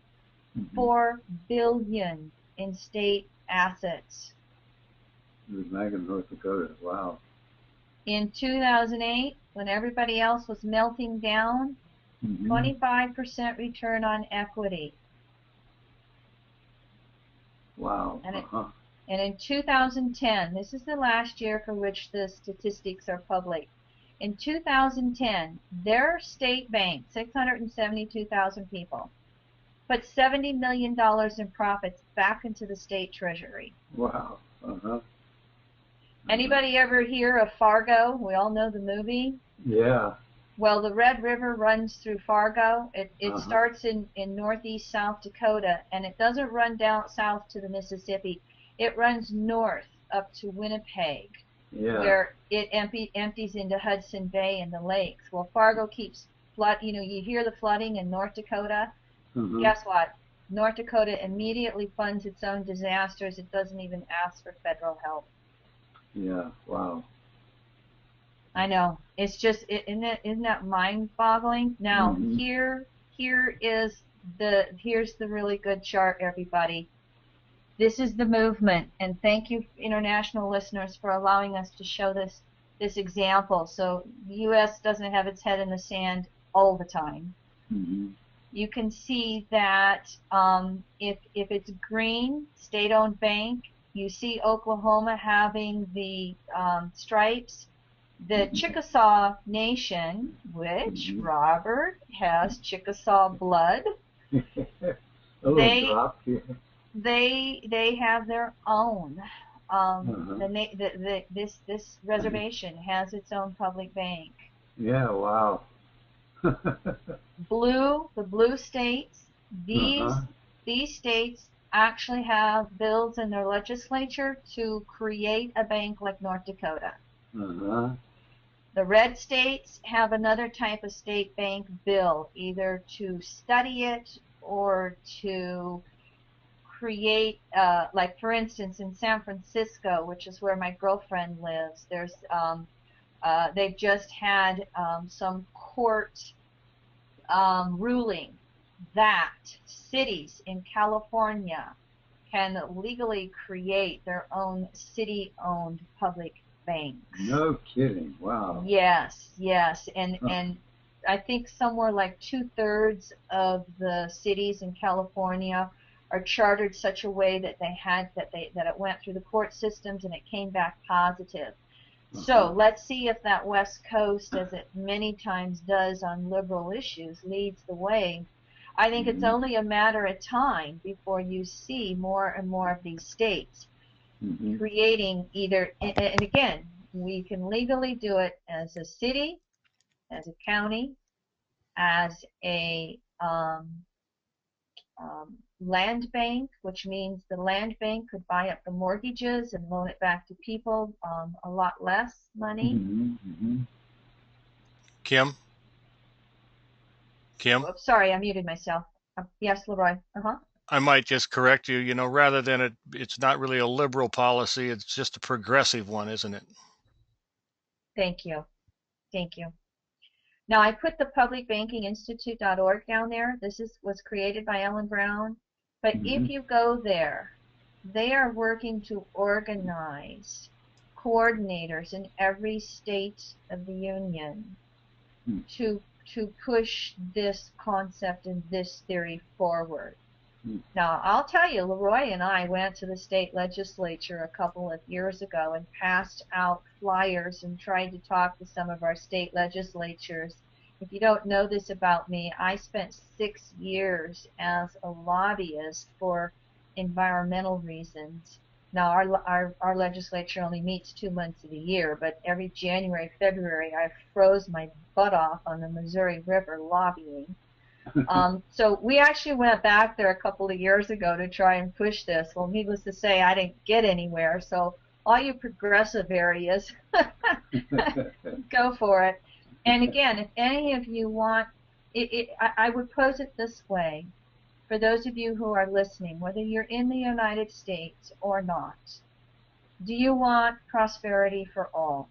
[SPEAKER 1] 4 billion in state assets.
[SPEAKER 2] It was Magna, North Dakota. Wow.
[SPEAKER 1] In 2008, when everybody else was melting down, 25% return on equity.
[SPEAKER 2] Wow.
[SPEAKER 1] And in 2010, this is the last year for which the statistics are public. In 2010, their state bank, 672,000 people, put $70 million in profits back into the state treasury.
[SPEAKER 2] Wow.
[SPEAKER 1] Anybody ever hear of Fargo? We all know the movie.
[SPEAKER 2] Yeah.
[SPEAKER 1] Well, the Red River runs through Fargo. It starts in northeast South Dakota, and it doesn't run down south to the Mississippi. It runs north up to Winnipeg, where it empties into Hudson Bay and the lakes. Well, Fargo keeps you hear the flooding in North Dakota. Guess what? North Dakota immediately funds its own disasters. It doesn't even ask for federal help.
[SPEAKER 2] Yeah. Wow.
[SPEAKER 1] I know. It's just isn't that mind-boggling? Now here's the really good chart, everybody. This is the movement, and thank you, international listeners, for allowing us to show this example. So the U.S. doesn't have its head in the sand all the time. You can see that if it's green, state-owned bank, you see Oklahoma having the stripes. The Chickasaw Nation, which Robert has Chickasaw blood, they have their own. This reservation has its own public bank.
[SPEAKER 2] Yeah, wow.
[SPEAKER 1] The blue states, these states actually have bills in their legislature to create a bank like North Dakota. The red states have another type of state bank bill, either to study it or to create, like for instance in San Francisco, which is where my girlfriend lives, there's They've just had some court ruling that cities in California can legally create their own city-owned public banks.
[SPEAKER 2] No kidding. Wow.
[SPEAKER 1] Yes, yes, and I think somewhere like 2/3 of the cities in California are chartered such a way that it went through the court systems and it came back positive. So let's see if that West Coast, as it many times does on liberal issues, leads the way. I think it's only a matter of time before you see more and more of these states creating either, and again, we can legally do it as a city, as a county, as a land bank, which means the land bank could buy up the mortgages and loan it back to people a lot less money.
[SPEAKER 3] Kim?
[SPEAKER 1] Oops, sorry, I muted myself. Yes, Leroy.
[SPEAKER 3] I might just correct you. Rather than it's not really a liberal policy, it's just a progressive one, isn't it?
[SPEAKER 1] Thank you. Thank you. Now, I put the publicbankinginstitute.org down there. This was created by Ellen Brown. But if you go there, they are working to organize coordinators in every state of the union to push this concept and this theory forward. Now, I'll tell you, Leroy and I went to the state legislature a couple of years ago and passed out flyers and tried to talk to some of our state legislatures. If you don't know this about me, I spent 6 years as a lobbyist for environmental reasons. Now, our legislature only meets 2 months of the year, but every January, February, I froze my butt off on the Missouri River lobbying. So we actually went back there a couple of years ago to try and push this. Well, needless to say, I didn't get anywhere. So all you progressive areas, go for it. And again, if any of you want, I would pose it this way. For those of you who are listening, whether you're in the United States or not, do you want prosperity for all?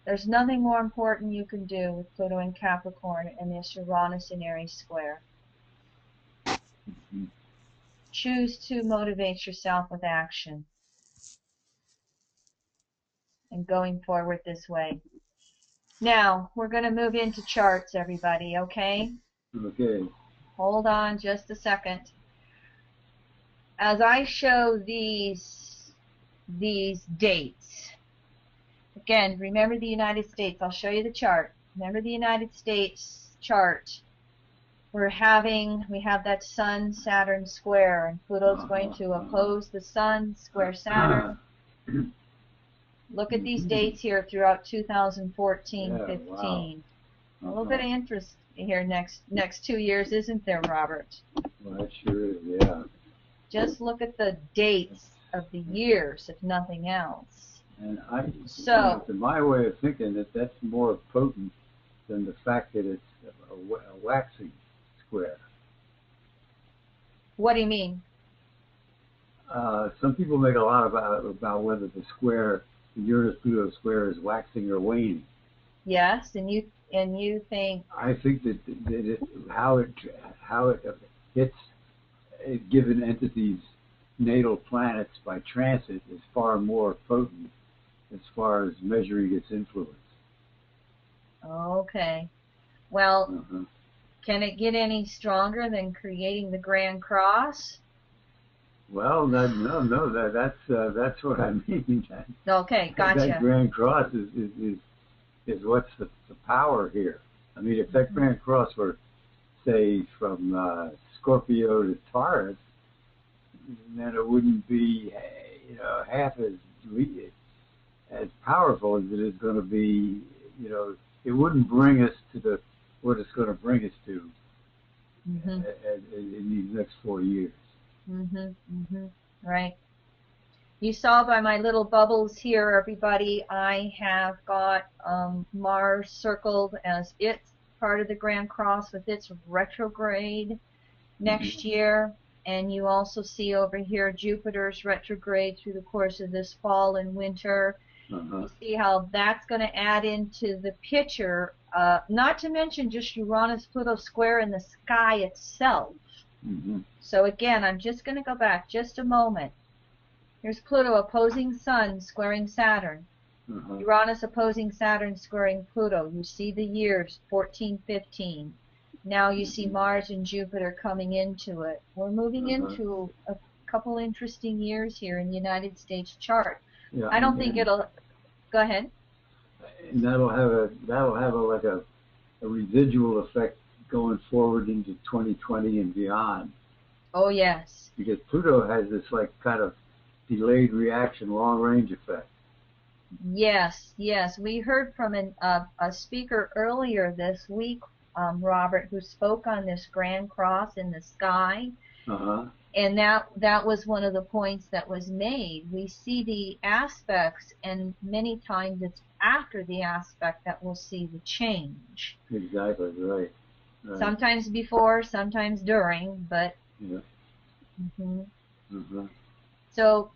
[SPEAKER 1] There's nothing more important you can do with Pluto in Capricorn and this Uranus in Aries square. Choose to motivate yourself with action and going forward this way. Now, we're going to move into charts, everybody, okay?
[SPEAKER 2] Okay.
[SPEAKER 1] Hold on just a second. As I show these dates, again, remember the United States. I'll show you the chart. Remember the United States chart. We have that Sun-Saturn square, and Pluto's going to oppose the Sun, square Saturn. Look at these dates here throughout 2014, 15. Wow. A little bit of interest here next 2 years, isn't there, Robert?
[SPEAKER 2] Well, that sure is, yeah.
[SPEAKER 1] Just look at the dates of the years, if nothing else.
[SPEAKER 2] And to my way of thinking, that's more potent than the fact that it's a waxing square.
[SPEAKER 1] What do you mean?
[SPEAKER 2] Some people make a lot about whether the Uranus-Pluto square is waxing or waning.
[SPEAKER 1] Yes, and you think?
[SPEAKER 2] I think that how it hits given entities' natal planets by transit is far more potent as far as measuring its influence.
[SPEAKER 1] Okay. Well, can it get any stronger than creating the Grand Cross?
[SPEAKER 2] Well, that's what I mean.
[SPEAKER 1] Okay, gotcha.
[SPEAKER 2] That Grand Cross is what's the power here. I mean, if that Grand Cross were, say, from Scorpio to Taurus, then it wouldn't be, half as powerful as it is going to be. It wouldn't bring us to what it's going to bring us to in these next 4 years.
[SPEAKER 1] Right. You saw by my little bubbles here, everybody, I have got Mars circled as its part of the Grand Cross with its retrograde next year. And you also see over here Jupiter's retrograde through the course of this fall and winter.
[SPEAKER 2] Uh-huh.
[SPEAKER 1] You see how that's going to add into the picture, not to mention just Uranus-Pluto square in the sky itself.
[SPEAKER 2] Mm-hmm.
[SPEAKER 1] So again, I'm just going to go back just a moment. Here's Pluto opposing Sun, squaring Saturn.
[SPEAKER 2] Uh-huh.
[SPEAKER 1] Uranus opposing Saturn, squaring Pluto. You see the years, 14, 15. Now you see Mars and Jupiter coming into it. We're moving
[SPEAKER 2] Uh-huh.
[SPEAKER 1] into a couple interesting years here in the United States chart.
[SPEAKER 2] Yeah,
[SPEAKER 1] I don't think it'll... Go ahead.
[SPEAKER 2] and that'll have a like a residual effect going forward into 2020 and beyond.
[SPEAKER 1] Oh, yes.
[SPEAKER 2] Because Pluto has this like kind of delayed reaction, long range effect.
[SPEAKER 1] Yes, yes. We heard from a speaker earlier this week, Robert, who spoke on this Grand Cross in the sky.
[SPEAKER 2] Uh-huh.
[SPEAKER 1] And that was one of the points that was made. We see the aspects, and many times it's after the aspect that we'll see the change.
[SPEAKER 2] Exactly, right.
[SPEAKER 1] Sometimes before, sometimes during, but...
[SPEAKER 2] Yeah.
[SPEAKER 1] So,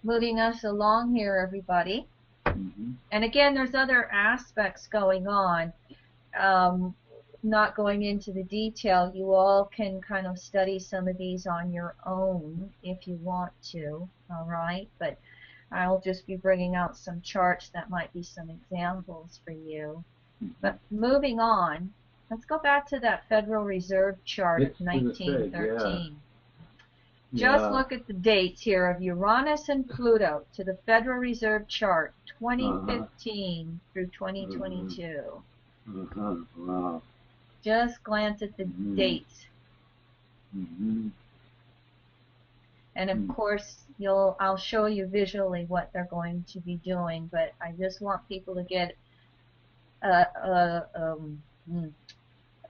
[SPEAKER 1] moving us along here, everybody. And again, there's other aspects going on. Not going into the detail, you all can kind of study some of these on your own if you want to, all right? But I'll just be bringing out some charts that might be some examples for you. But moving on, let's go back to that Federal Reserve chart of 1913. Just look at the dates here of Uranus and Pluto to the Federal Reserve chart, 2015 through 2022.
[SPEAKER 2] Wow.
[SPEAKER 1] Just glance at the dates. And of course, I'll show you visually what they're going to be doing, but I just want people to get an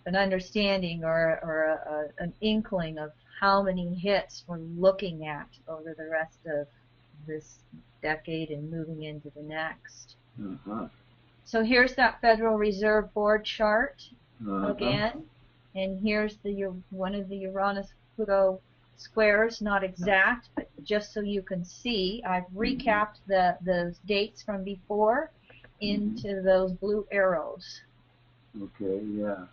[SPEAKER 1] understanding or an inkling of how many hits we're looking at over the rest of this decade and moving into the next. So here's that Federal Reserve Board chart again, and here's one of the Uranus-Pluto squares, not exact, but just so you can see, I've recapped those dates from before into those blue arrows.
[SPEAKER 2] Okay, yeah.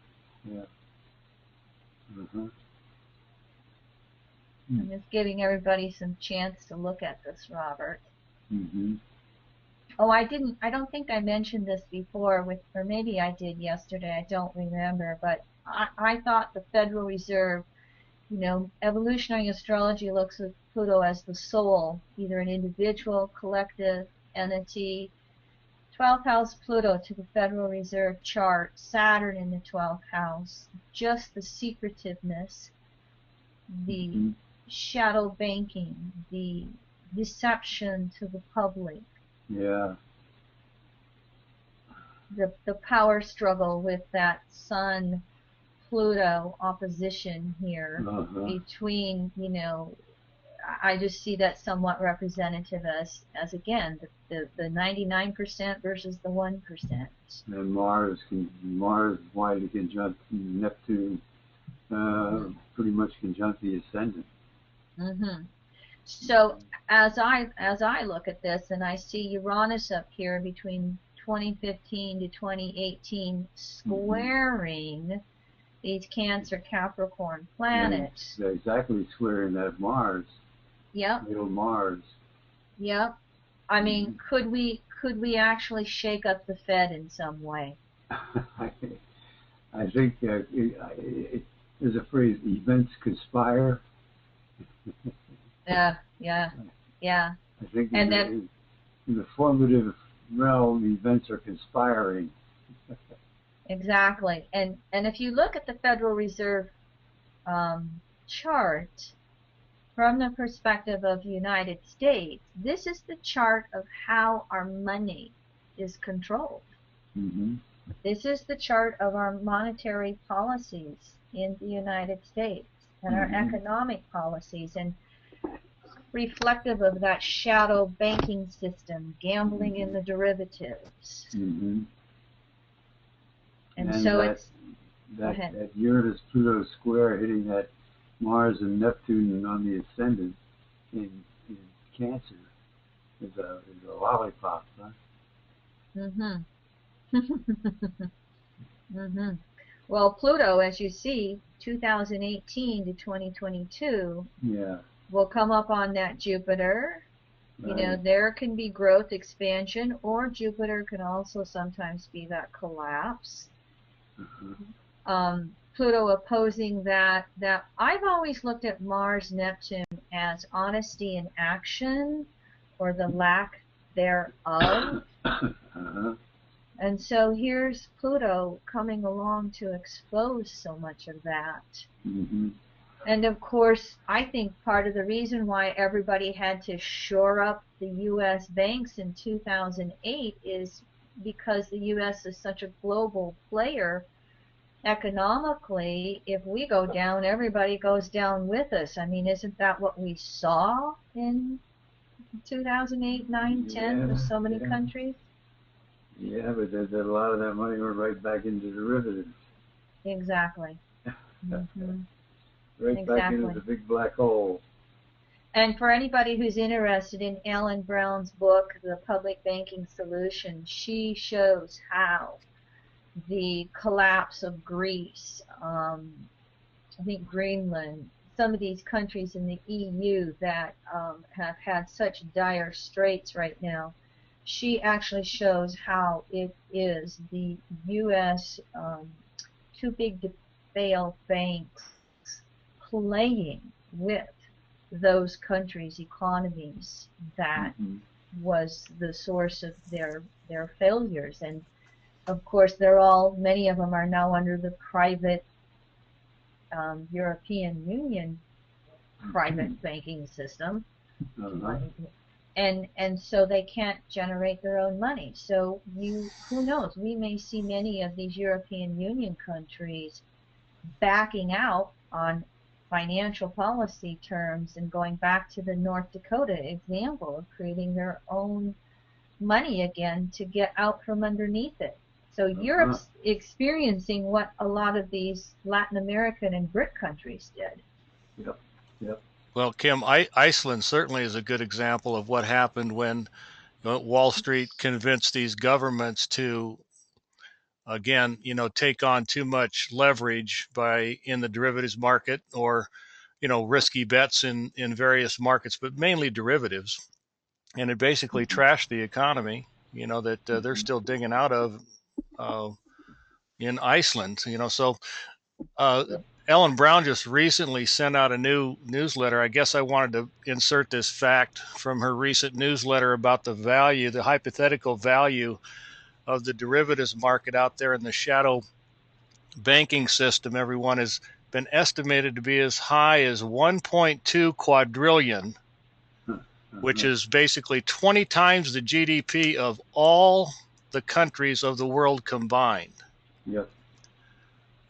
[SPEAKER 1] I'm just giving everybody some chance to look at this, Robert. Oh, I don't think I mentioned this before, or maybe I did yesterday, I don't remember, but I thought the Federal Reserve, evolutionary astrology looks at Pluto as the soul, either an individual, collective, entity. 12th house Pluto to the Federal Reserve chart, Saturn in the 12th house, just the secretiveness, the shadow banking, the deception to the public.
[SPEAKER 2] Yeah.
[SPEAKER 1] The power struggle with that Sun-Pluto opposition here between, I just see that somewhat representative as again, the 99% versus the 1%.
[SPEAKER 2] And Mars widely conjunct Neptune, pretty much conjunct the ascendant.
[SPEAKER 1] So as I look at this and I see Uranus up here between 2015 to 2018 squaring these Cancer Capricorn planets.
[SPEAKER 2] And exactly squaring that Mars.
[SPEAKER 1] Yep.
[SPEAKER 2] Little Mars.
[SPEAKER 1] Yep. I mean, could we actually shake up the Fed in some way?
[SPEAKER 2] I think there's a phrase, events conspire.
[SPEAKER 1] Yeah.
[SPEAKER 2] I think
[SPEAKER 1] and
[SPEAKER 2] in the formative realm, events are conspiring.
[SPEAKER 1] Exactly. And if you look at the Federal Reserve chart from the perspective of the United States, this is the chart of how our money is controlled. This is the chart of our monetary policies in the United States and our economic policies, and reflective of that shadow banking system, gambling in the derivatives. And so
[SPEAKER 2] that Uranus-Pluto square hitting that Mars and Neptune on the ascendant in Cancer is a lollipop, huh?
[SPEAKER 1] Mhm. Mhm. Well, Pluto, as you see, 2018 to 2022
[SPEAKER 2] Yeah,
[SPEAKER 1] will come up on that Jupiter. You know,
[SPEAKER 2] right.
[SPEAKER 1] there can be growth, expansion, or Jupiter can also sometimes be that collapse.
[SPEAKER 2] Uh-huh.
[SPEAKER 1] Pluto opposing that I've always looked at Mars Neptune as honesty in action or the lack thereof.
[SPEAKER 2] Uh-huh.
[SPEAKER 1] And so here's Pluto coming along to expose so much of that.
[SPEAKER 2] Mm-hmm.
[SPEAKER 1] And of course, I think part of the reason why everybody had to shore up the US banks in 2008 is because the US is such a global player economically. If we go down, everybody goes down with us. I mean, isn't that what we saw in 2008, 9, 10
[SPEAKER 2] Yeah,
[SPEAKER 1] with so many
[SPEAKER 2] yeah.
[SPEAKER 1] countries?
[SPEAKER 2] Yeah, but a lot of that money went right back into derivatives.
[SPEAKER 1] Exactly. Hmm.
[SPEAKER 2] Right back into the
[SPEAKER 1] Exactly.
[SPEAKER 2] big black hole.
[SPEAKER 1] And for anybody who's interested in Ellen Brown's book, The Public Banking Solution, she shows how the collapse of Greece, I think Greenland, some of these countries in the EU that have had such dire straits right now, she actually shows how it is the U.S. Too big to fail banks playing with those countries' economies that
[SPEAKER 2] Mm-hmm.
[SPEAKER 1] was the source of their failures. And of course, they're all many of them are now under the private European Union
[SPEAKER 2] Mm-hmm.
[SPEAKER 1] private banking system,
[SPEAKER 2] Uh-huh.
[SPEAKER 1] and so they can't generate their own money. So who knows? We may see many of these European Union countries backing out on financial policy terms and going back to the North Dakota example of creating their own money again to get out from underneath it. So
[SPEAKER 2] Uh-huh.
[SPEAKER 1] Europe's experiencing what a lot of these Latin American and BRIC countries did.
[SPEAKER 2] Yep. Yep.
[SPEAKER 3] Well, Kim, Iceland certainly is a good example of what happened when Wall Street convinced these governments to, again, take on too much leverage by in the derivatives market or, risky bets in various markets, but mainly derivatives. And it basically
[SPEAKER 2] Mm-hmm.
[SPEAKER 3] trashed the economy, that they're
[SPEAKER 2] Mm-hmm.
[SPEAKER 3] still digging out of uh, in Iceland. So uh,
[SPEAKER 2] Yep.
[SPEAKER 3] Ellen Brown just recently sent out a new newsletter. I guess I wanted to insert this fact from her recent newsletter about the hypothetical value of the derivatives market out there in the shadow banking system. Everyone has been estimated to be as high as 1.2 quadrillion, which
[SPEAKER 2] Uh-huh.
[SPEAKER 3] is basically 20 times the GDP of all the countries of the world combined.
[SPEAKER 2] Yep.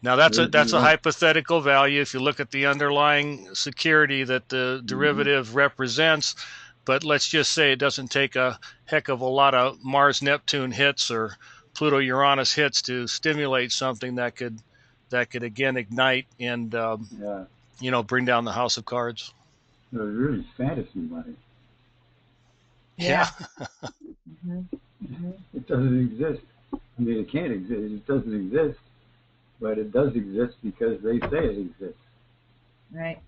[SPEAKER 3] Now that's a
[SPEAKER 2] There's
[SPEAKER 3] that's a
[SPEAKER 2] enough.
[SPEAKER 3] hypothetical value if you look at the underlying security that the
[SPEAKER 2] Mm-hmm.
[SPEAKER 3] derivative represents, but let's just say it doesn't take a heck of a lot of Mars Neptune hits or Pluto Uranus hits to stimulate something that could again ignite and
[SPEAKER 2] Yeah.
[SPEAKER 3] bring down the house of cards.
[SPEAKER 2] It was really fantasy money.
[SPEAKER 3] Yeah.
[SPEAKER 1] Yeah. Hmm. Hmm.
[SPEAKER 2] It doesn't exist. I mean, it can't exist. It doesn't exist, but it does exist because they say it exists.
[SPEAKER 1] Right.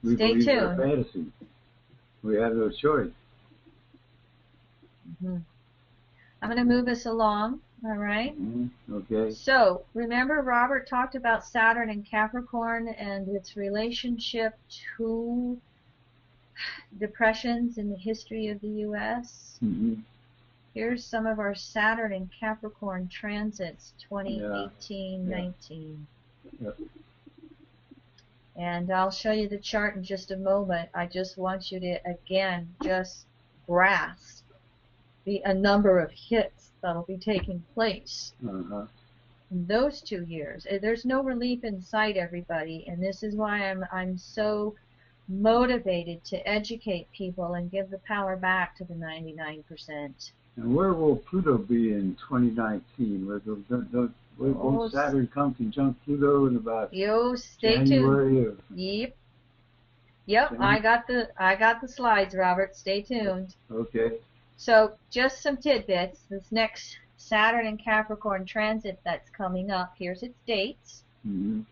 [SPEAKER 2] We
[SPEAKER 1] Stay
[SPEAKER 2] believe their
[SPEAKER 1] tuned.
[SPEAKER 2] fantasy. We have no choice.
[SPEAKER 1] Hmm. I'm going to move us along. All right.
[SPEAKER 2] Mm-hmm. Okay.
[SPEAKER 1] So remember, Robert talked about Saturn and Capricorn and its relationship to depressions in the history of the U.S.
[SPEAKER 2] Mm-hmm.
[SPEAKER 1] Here's some of our Saturn and Capricorn transits
[SPEAKER 2] Yeah.
[SPEAKER 1] 2018,
[SPEAKER 2] Yeah.
[SPEAKER 1] 19.
[SPEAKER 2] Yep.
[SPEAKER 1] And I'll show you the chart in just a moment. I just want you to, again, just grasp a number of hits that'll be taking place
[SPEAKER 2] Uh-huh.
[SPEAKER 1] in those 2 years. There's no relief in sight, everybody, and this is why I'm so motivated to educate people and give the power back to the 99%.
[SPEAKER 2] And where will Pluto be in 2019? Won't
[SPEAKER 1] Oh,
[SPEAKER 2] Saturn come conjunct Pluto in about
[SPEAKER 1] yo, stay tuned.
[SPEAKER 2] January of?
[SPEAKER 1] Yep. Yep,
[SPEAKER 2] Same?
[SPEAKER 1] I got the slides, Robert. Stay tuned.
[SPEAKER 2] Okay.
[SPEAKER 1] So just some tidbits. This next Saturn and Capricorn transit that's coming up, here's its dates.
[SPEAKER 2] Mm-hmm.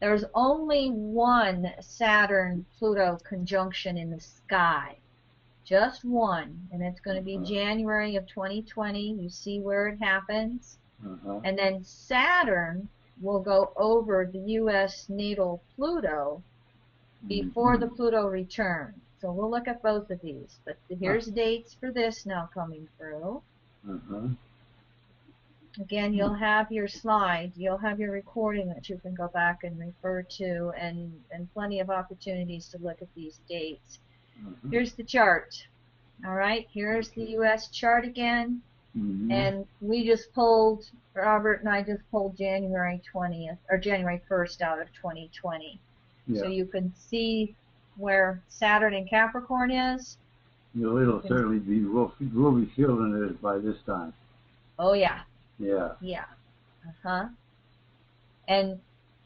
[SPEAKER 1] There's only one Saturn-Pluto conjunction in the sky. Just one. And it's going to be January of 2020. You see where it happens. And then Saturn will go over the U.S. natal Pluto before the Pluto return. So we'll look at both of these. But here's dates for this now coming through. Again, you'll have your slides. You'll have your recording that you can go back and refer to, and plenty of opportunities to look at these dates. Here's the chart. All right, here's the U.S. chart again. And we just pulled, Robert and I just pulled January 20th, or January 1st out of 2020.
[SPEAKER 2] Yeah.
[SPEAKER 1] So you can see where Saturn in Capricorn is.
[SPEAKER 2] It'll certainly be, we'll be feeling it by this time.
[SPEAKER 1] Oh, yeah.
[SPEAKER 2] Yeah.
[SPEAKER 1] Yeah. And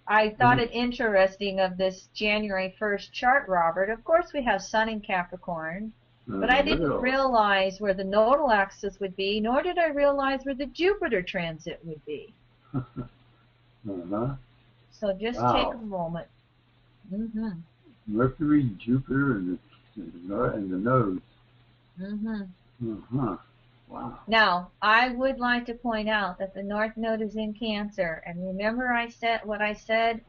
[SPEAKER 1] I thought it interesting of this January 1st chart, Robert. Of course, we have Sun in Capricorn, but I didn't realize where the nodal axis would be, nor did I realize where the Jupiter transit would be. So just take a moment.
[SPEAKER 2] Mercury, Jupiter, and the nodes. Wow.
[SPEAKER 1] Now, I would like to point out that the North Node is in Cancer, and remember I said what I said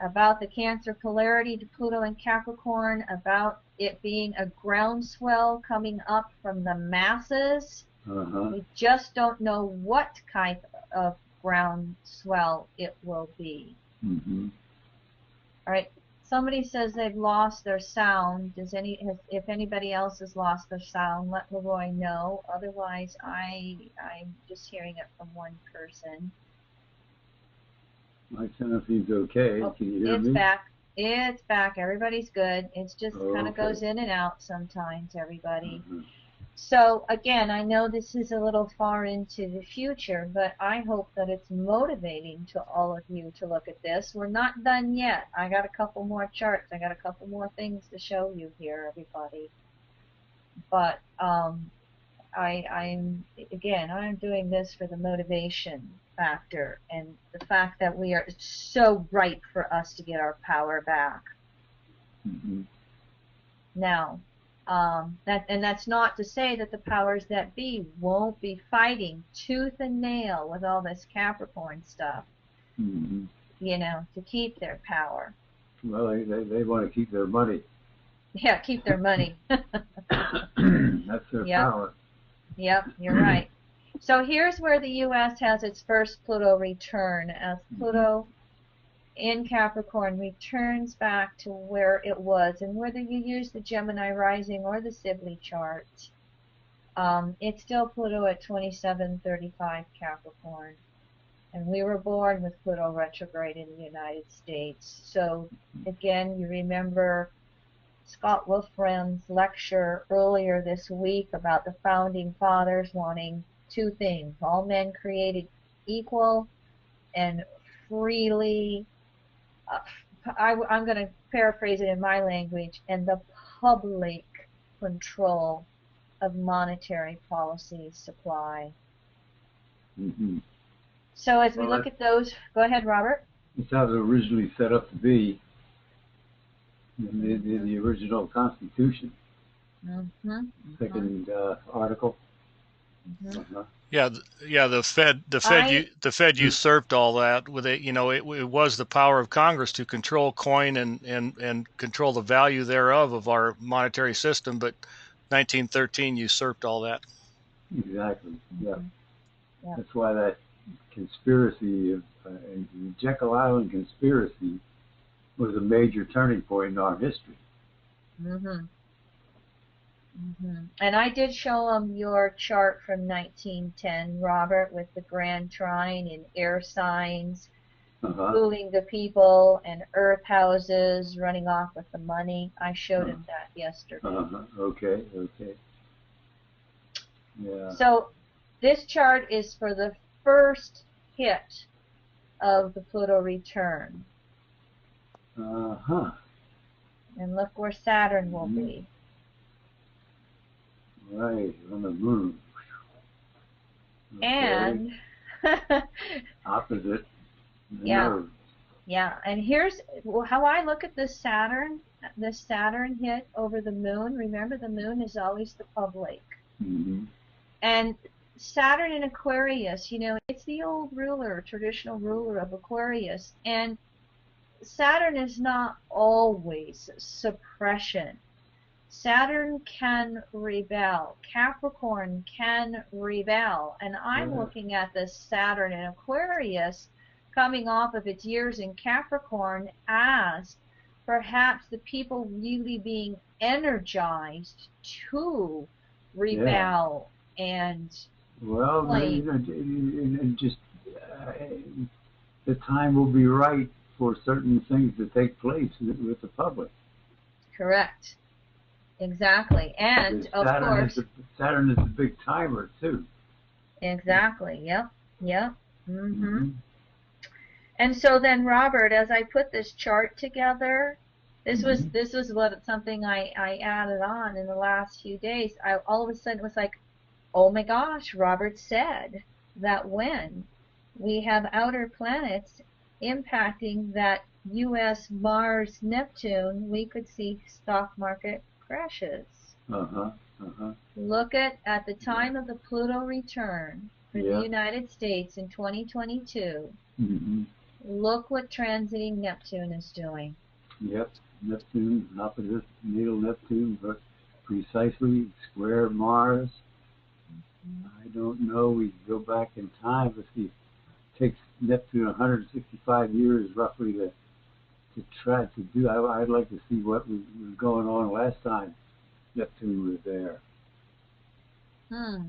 [SPEAKER 1] about the Cancer polarity to Pluto and Capricorn, about it being a groundswell coming up from the masses. We just don't know what type of groundswell it will be. All right. Somebody says they've lost their sound. If anybody else has lost their sound, let Leroy know. Otherwise, I'm just hearing it from one person.
[SPEAKER 2] My Tennessee's okay.
[SPEAKER 1] Oh,
[SPEAKER 2] can you hear me?
[SPEAKER 1] It's back. It's back. Everybody's good. It's just kind of goes in and out sometimes, everybody. So, again, I know this is a little far into the future, but I hope that it's motivating to all of you to look at this. We're not done yet. I got a couple more charts. I got a couple more things to show you here, everybody. But I'm doing this for the motivation factor and the fact that it's so ripe for us to get our power back. Now, that's not to say that the powers that be won't be fighting tooth and nail with all this Capricorn stuff, to keep their power.
[SPEAKER 2] Well, they want to keep their money.
[SPEAKER 1] Yeah, keep their money.
[SPEAKER 2] That's their power.
[SPEAKER 1] Yep, you're right. So here's where the U.S. has its first Pluto return, as Pluto in Capricorn returns back to where it was. And whether you use the Gemini rising or the Sibley chart, it's still Pluto at 2735 Capricorn. And we were born with Pluto retrograde in the United States. So again, you remember Scott Wolfram's lecture earlier this week about the founding fathers wanting two things: all men created equal and freely, I'm going to paraphrase it in my language, and the public control of monetary policy supply. So as we look at those, go ahead, Robert.
[SPEAKER 2] That's how it was originally set up to be in the original Constitution. Second article.
[SPEAKER 3] Yeah, the Fed usurped all that with it. It was the power of Congress to control coin and control the value thereof of our monetary system, but 1913 usurped all that.
[SPEAKER 2] Exactly. Yeah. That's why that conspiracy of the Jekyll Island conspiracy was a major turning point in our history.
[SPEAKER 1] And I did show them your chart from 1910, Robert, with the Grand Trine and air signs, fooling the people, and earth houses running off with the money. I showed him that yesterday.
[SPEAKER 2] Okay. Yeah.
[SPEAKER 1] So this chart is for the first hit of the Pluto return. And look where Saturn will
[SPEAKER 2] Mm-hmm.
[SPEAKER 1] be.
[SPEAKER 2] Right, on the moon. Okay.
[SPEAKER 1] And
[SPEAKER 2] Opposite the
[SPEAKER 1] yeah,
[SPEAKER 2] nerve.
[SPEAKER 1] yeah. And here's how I look at this Saturn. This Saturn hit over the moon. Remember, the moon is always the public.
[SPEAKER 2] Mm-hmm.
[SPEAKER 1] And Saturn in Aquarius, it's the old ruler, traditional ruler of Aquarius. And Saturn is not always suppression. Saturn can rebel. Capricorn can rebel. And I'm
[SPEAKER 2] Yeah.
[SPEAKER 1] looking at this Saturn in Aquarius coming off of its years in Capricorn as perhaps the people really being energized to
[SPEAKER 2] Yeah.
[SPEAKER 1] rebel and
[SPEAKER 2] Well,
[SPEAKER 1] claim.
[SPEAKER 2] just uh, the time will be right for certain things to take place with the public.
[SPEAKER 1] Correct. Exactly. And
[SPEAKER 2] Because
[SPEAKER 1] of course,
[SPEAKER 2] Saturn is a big timer too.
[SPEAKER 1] exactly. Yep. Yep.
[SPEAKER 2] Mm-hmm.
[SPEAKER 1] And so then, Robert, as I put this chart together, this was
[SPEAKER 2] Mm-hmm.
[SPEAKER 1] this was what something I added on in the last few days. I all of a sudden was like, oh my gosh, Robert said that when we have outer planets impacting that U.S. Mars Neptune, we could see stock market crashes.
[SPEAKER 2] Uh-huh. Uh-huh.
[SPEAKER 1] Look at the
[SPEAKER 2] Yeah.
[SPEAKER 1] time of the Pluto return for the
[SPEAKER 2] Yeah.
[SPEAKER 1] United States in 2022.
[SPEAKER 2] Mm-hmm.
[SPEAKER 1] Look what transiting Neptune is doing.
[SPEAKER 2] Yep. Neptune, opposite natal Neptune, but precisely square Mars. I don't know. We can go back in time. Let's see. It takes Neptune 165 years roughly to try to do. I'd like to see what was going on last time Neptune was there.
[SPEAKER 1] Hmm.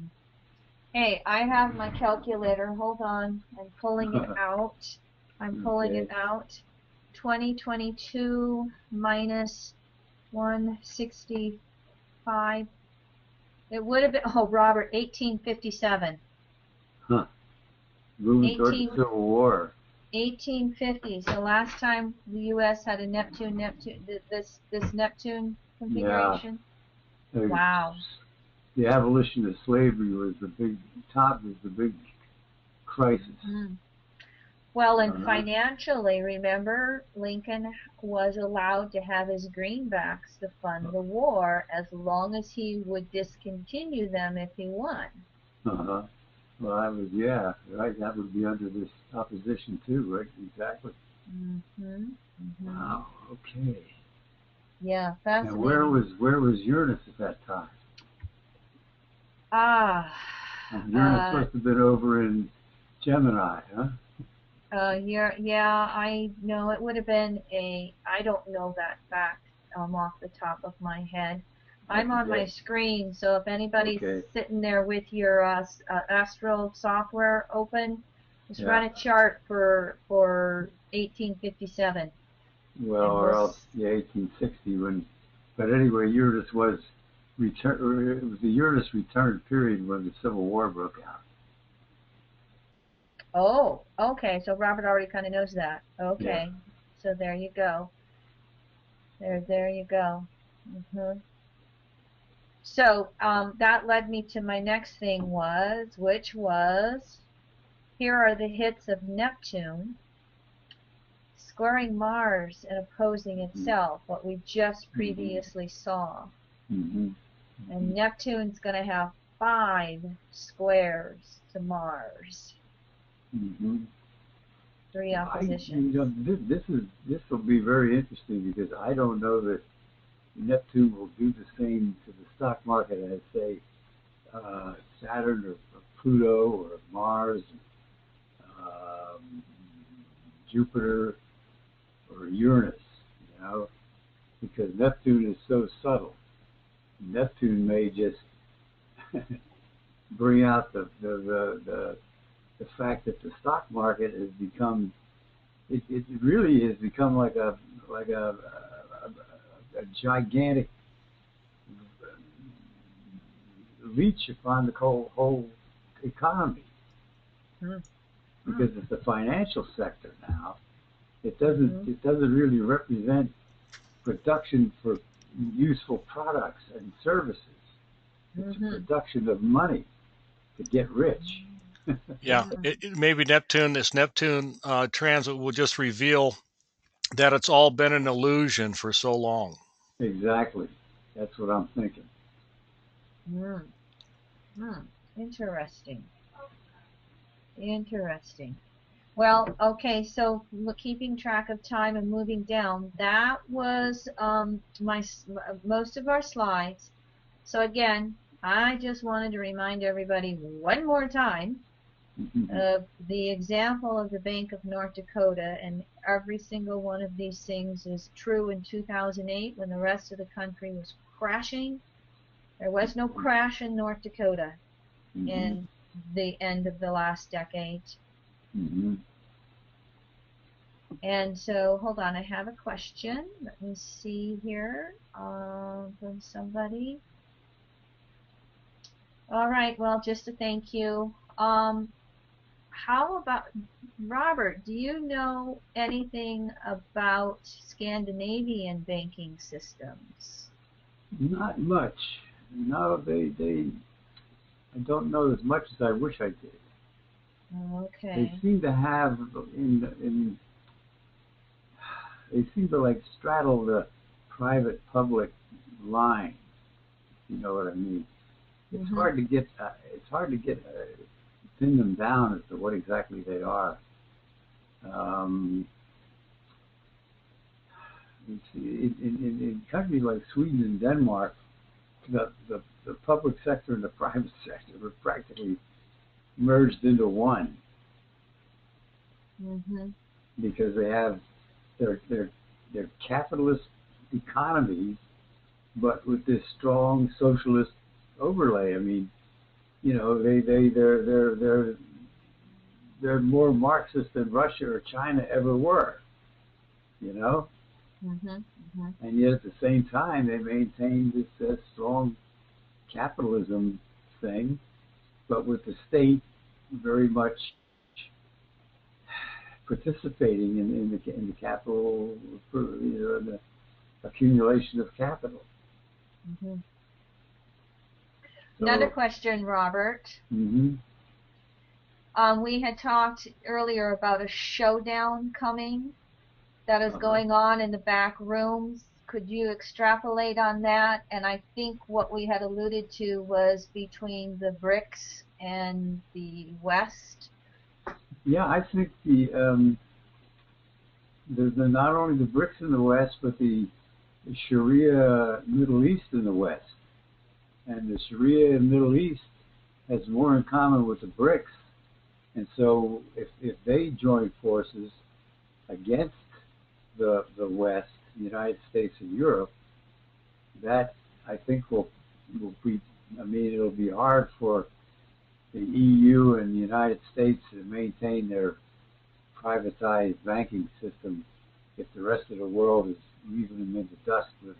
[SPEAKER 1] Hey, I have my calculator. Hold on. I'm pulling it out. I'm pulling it
[SPEAKER 2] Okay.
[SPEAKER 1] out. 2022 minus 165. It would have been, oh, Robert, 1857.
[SPEAKER 2] Huh. Moving toward the
[SPEAKER 1] 18,
[SPEAKER 2] Civil War.
[SPEAKER 1] 1850s. The last time the U.S. had a this Neptune
[SPEAKER 2] Yeah.
[SPEAKER 1] configuration.
[SPEAKER 2] Uh,
[SPEAKER 1] Wow.
[SPEAKER 2] The abolition of slavery was the big crisis.
[SPEAKER 1] Mm. Well, and
[SPEAKER 2] Uh-huh.
[SPEAKER 1] financially, remember, Lincoln was allowed to have his greenbacks to fund the war as long as he would discontinue them if he won.
[SPEAKER 2] Uh-huh. Well, yeah, right. That would be under this opposition too, right? Exactly.
[SPEAKER 1] Mm-hmm. Mm-hmm.
[SPEAKER 2] Wow. Okay.
[SPEAKER 1] Yeah,
[SPEAKER 2] And
[SPEAKER 1] fascinating.
[SPEAKER 2] where was Uranus at that time?
[SPEAKER 1] Ah,
[SPEAKER 2] Uranus must have been over in Gemini, huh?
[SPEAKER 1] yeah, I know it would have been I don't know that fact off the top of my head.
[SPEAKER 2] I
[SPEAKER 1] I'm
[SPEAKER 2] could
[SPEAKER 1] on my
[SPEAKER 2] guess.
[SPEAKER 1] screen, so if anybody's
[SPEAKER 2] Okay.
[SPEAKER 1] sitting there with your Astro software open, just
[SPEAKER 2] Yeah.
[SPEAKER 1] run a chart for 1857,
[SPEAKER 2] Well,
[SPEAKER 1] and
[SPEAKER 2] or else yeah, 1860 when. But anyway, Uranus was return. It was the Uranus return period when the Civil War broke out.
[SPEAKER 1] oh, okay, so Robert already kind of knows that.
[SPEAKER 2] Yeah.
[SPEAKER 1] Okay, so there you go. There you go. hmm So that led me to my next thing which was, here are the hits of Neptune squaring Mars and opposing
[SPEAKER 2] Mm-hmm.
[SPEAKER 1] itself, what we just
[SPEAKER 2] Mm-hmm.
[SPEAKER 1] previously saw.
[SPEAKER 2] Mm-hmm.
[SPEAKER 1] And Neptune's going to have 5 squares to Mars,
[SPEAKER 2] Mm-hmm.
[SPEAKER 1] 3
[SPEAKER 2] You
[SPEAKER 1] oppositions.
[SPEAKER 2] know, this will be very interesting because I don't know that Neptune will do the same to the stock market as say Saturn or Pluto or Mars, um, Jupiter or Uranus. You know, because Neptune is so subtle. Neptune may just bring out the fact that the stock market has become it really has become like a gigantic leech upon the whole economy because
[SPEAKER 1] Mm-hmm.
[SPEAKER 2] it's the financial sector now.
[SPEAKER 1] Mm-hmm.
[SPEAKER 2] It doesn't really represent production for useful products and services. It's a production of money to get rich.
[SPEAKER 3] Yeah, maybe this Neptune transit will just reveal that it's all been an illusion for so long.
[SPEAKER 2] Exactly. That's what I'm thinking.
[SPEAKER 1] Interesting. Interesting. Well, okay, so keeping track of time and moving down, that was most of our slides. So again, I just wanted to remind everybody one more time of the example of the Bank of North Dakota, and every single one of these things is true in 2008 when the rest of the country was crashing. There was no crash in North Dakota in the end of the last decade. And so, hold on, I have a question. Let me see here from somebody. All right, well, just a thank you. How about, Robert, do you know anything about Scandinavian banking systems?
[SPEAKER 2] Not much. No, I don't know as much as I wish I did.
[SPEAKER 1] Okay.
[SPEAKER 2] They seem to have they seem to like straddle the private-public line. You know what I mean? It's hard to get. Pin them down as to what exactly they are. In countries like Sweden and Denmark, the public sector and the private sector were practically merged into one, because they have their capitalist economies, but with this strong socialist overlay. I mean, you know, they're more Marxist than Russia or China ever were. You know, and yet at the same time they maintain this strong capitalism thing, but with the state very much participating in the capital, the accumulation of capital. So,
[SPEAKER 1] another question, Robert. We had talked earlier about a showdown coming that is going on in the back rooms. Could you extrapolate on that? And I think what we had alluded to was between the BRICS and the West.
[SPEAKER 2] Yeah, I think the not only the BRICS in the West, but the Sharia Middle East in the West. And the Sharia Middle East has more in common with the BRICS. And so if they join forces against the West, the United States and Europe, that I think will be, I mean, it'll be hard for the EU and the United States to maintain their privatized banking system if the rest of the world is leaving them in the dust with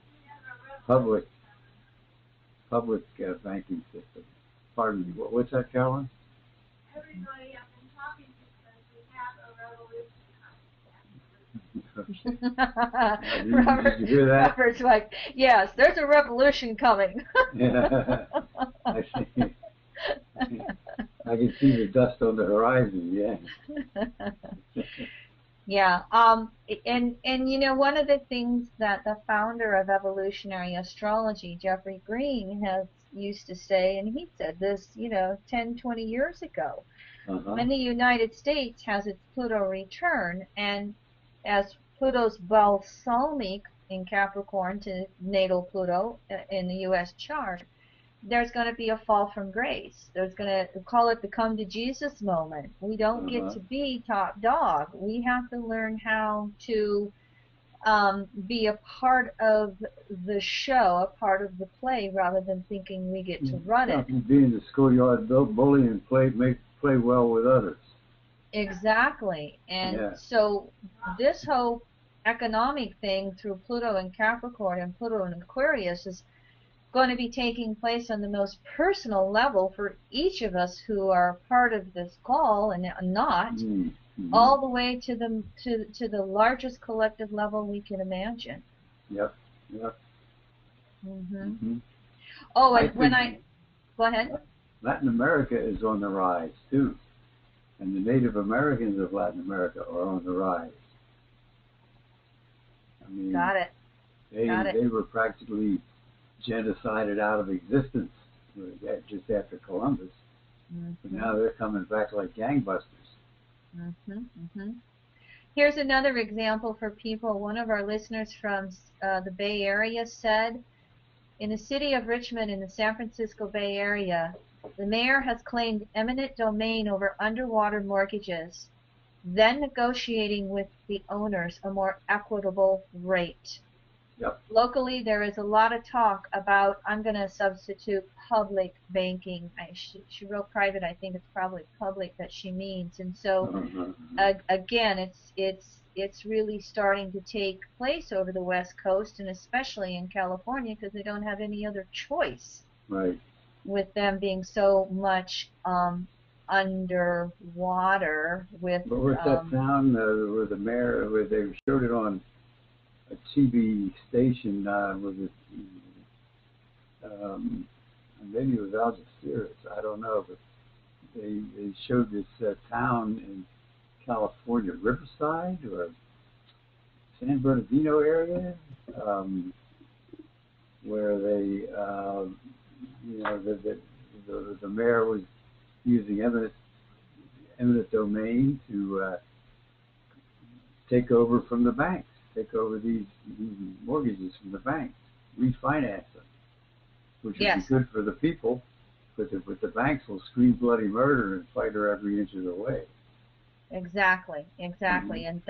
[SPEAKER 2] public banking system. Pardon me, what's that, Carolyn?
[SPEAKER 4] Everybody I've been talking to says we have a revolution coming.
[SPEAKER 2] Did you hear that?
[SPEAKER 1] Robert's like, yes, there's a revolution coming.
[SPEAKER 2] Yeah, I can see the dust on the horizon. Yeah.
[SPEAKER 1] Yeah. And you know, one of the things that the founder of evolutionary astrology, Jeffrey Green, has used to say, and he said this, 10, 20 years ago, when the United States has its Pluto return, and as Pluto's balsamic in Capricorn to natal Pluto in the U.S. chart, there's going to be a fall from grace. There's going to call it the come to Jesus moment. We don't get to be top dog. We have to learn how to be a part of the show, a part of the play, rather than thinking we get to run it.
[SPEAKER 2] Being the schoolyard bully and play well with others.
[SPEAKER 1] Exactly. And so this whole economic thing through Pluto and Capricorn and Pluto and Aquarius is going to be taking place on the most personal level for each of us who are part of this call and not, all the way to the largest collective level we can imagine.
[SPEAKER 2] Yep. Yep.
[SPEAKER 1] Hmm.
[SPEAKER 2] Hmm.
[SPEAKER 1] Oh,
[SPEAKER 2] I
[SPEAKER 1] and when
[SPEAKER 2] think
[SPEAKER 1] go ahead.
[SPEAKER 2] Latin America is on the rise too, and the Native Americans of Latin America are on the rise. I mean,
[SPEAKER 1] Got it. Got it.
[SPEAKER 2] they were practically genocided out of existence just after Columbus, but
[SPEAKER 1] Hmm.
[SPEAKER 2] now they're coming back like gangbusters.
[SPEAKER 1] Hmm. Hmm. Here's another example for people. One of our listeners from the Bay Area said, in the city of Richmond in the San Francisco Bay Area, the mayor has claimed eminent domain over underwater mortgages, then negotiating with the owners a more equitable rate.
[SPEAKER 2] Yep.
[SPEAKER 1] Locally, there is a lot of talk about, I'm going to substitute public banking. She wrote private. I think it's probably public that she means. And so,
[SPEAKER 2] Uh-huh.
[SPEAKER 1] again, it's really starting to take place over the West Coast and especially in California because they don't have any other choice
[SPEAKER 2] Right.
[SPEAKER 1] with them being so much underwater with
[SPEAKER 2] But what's that town where the mayor, where they showed it on a TV station, was it, um, maybe it was Al Jazeera, I don't know, but they showed this town in California, Riverside or San Bernardino area, um, where they, the mayor was using eminent domain to take over from the banks, take over these mortgages from the banks, refinance them, which would be
[SPEAKER 1] yes,
[SPEAKER 2] good for the people, but the banks will scream bloody murder and fight her every inch of the way.
[SPEAKER 1] exactly,
[SPEAKER 2] Mm-hmm.
[SPEAKER 1] exactly, and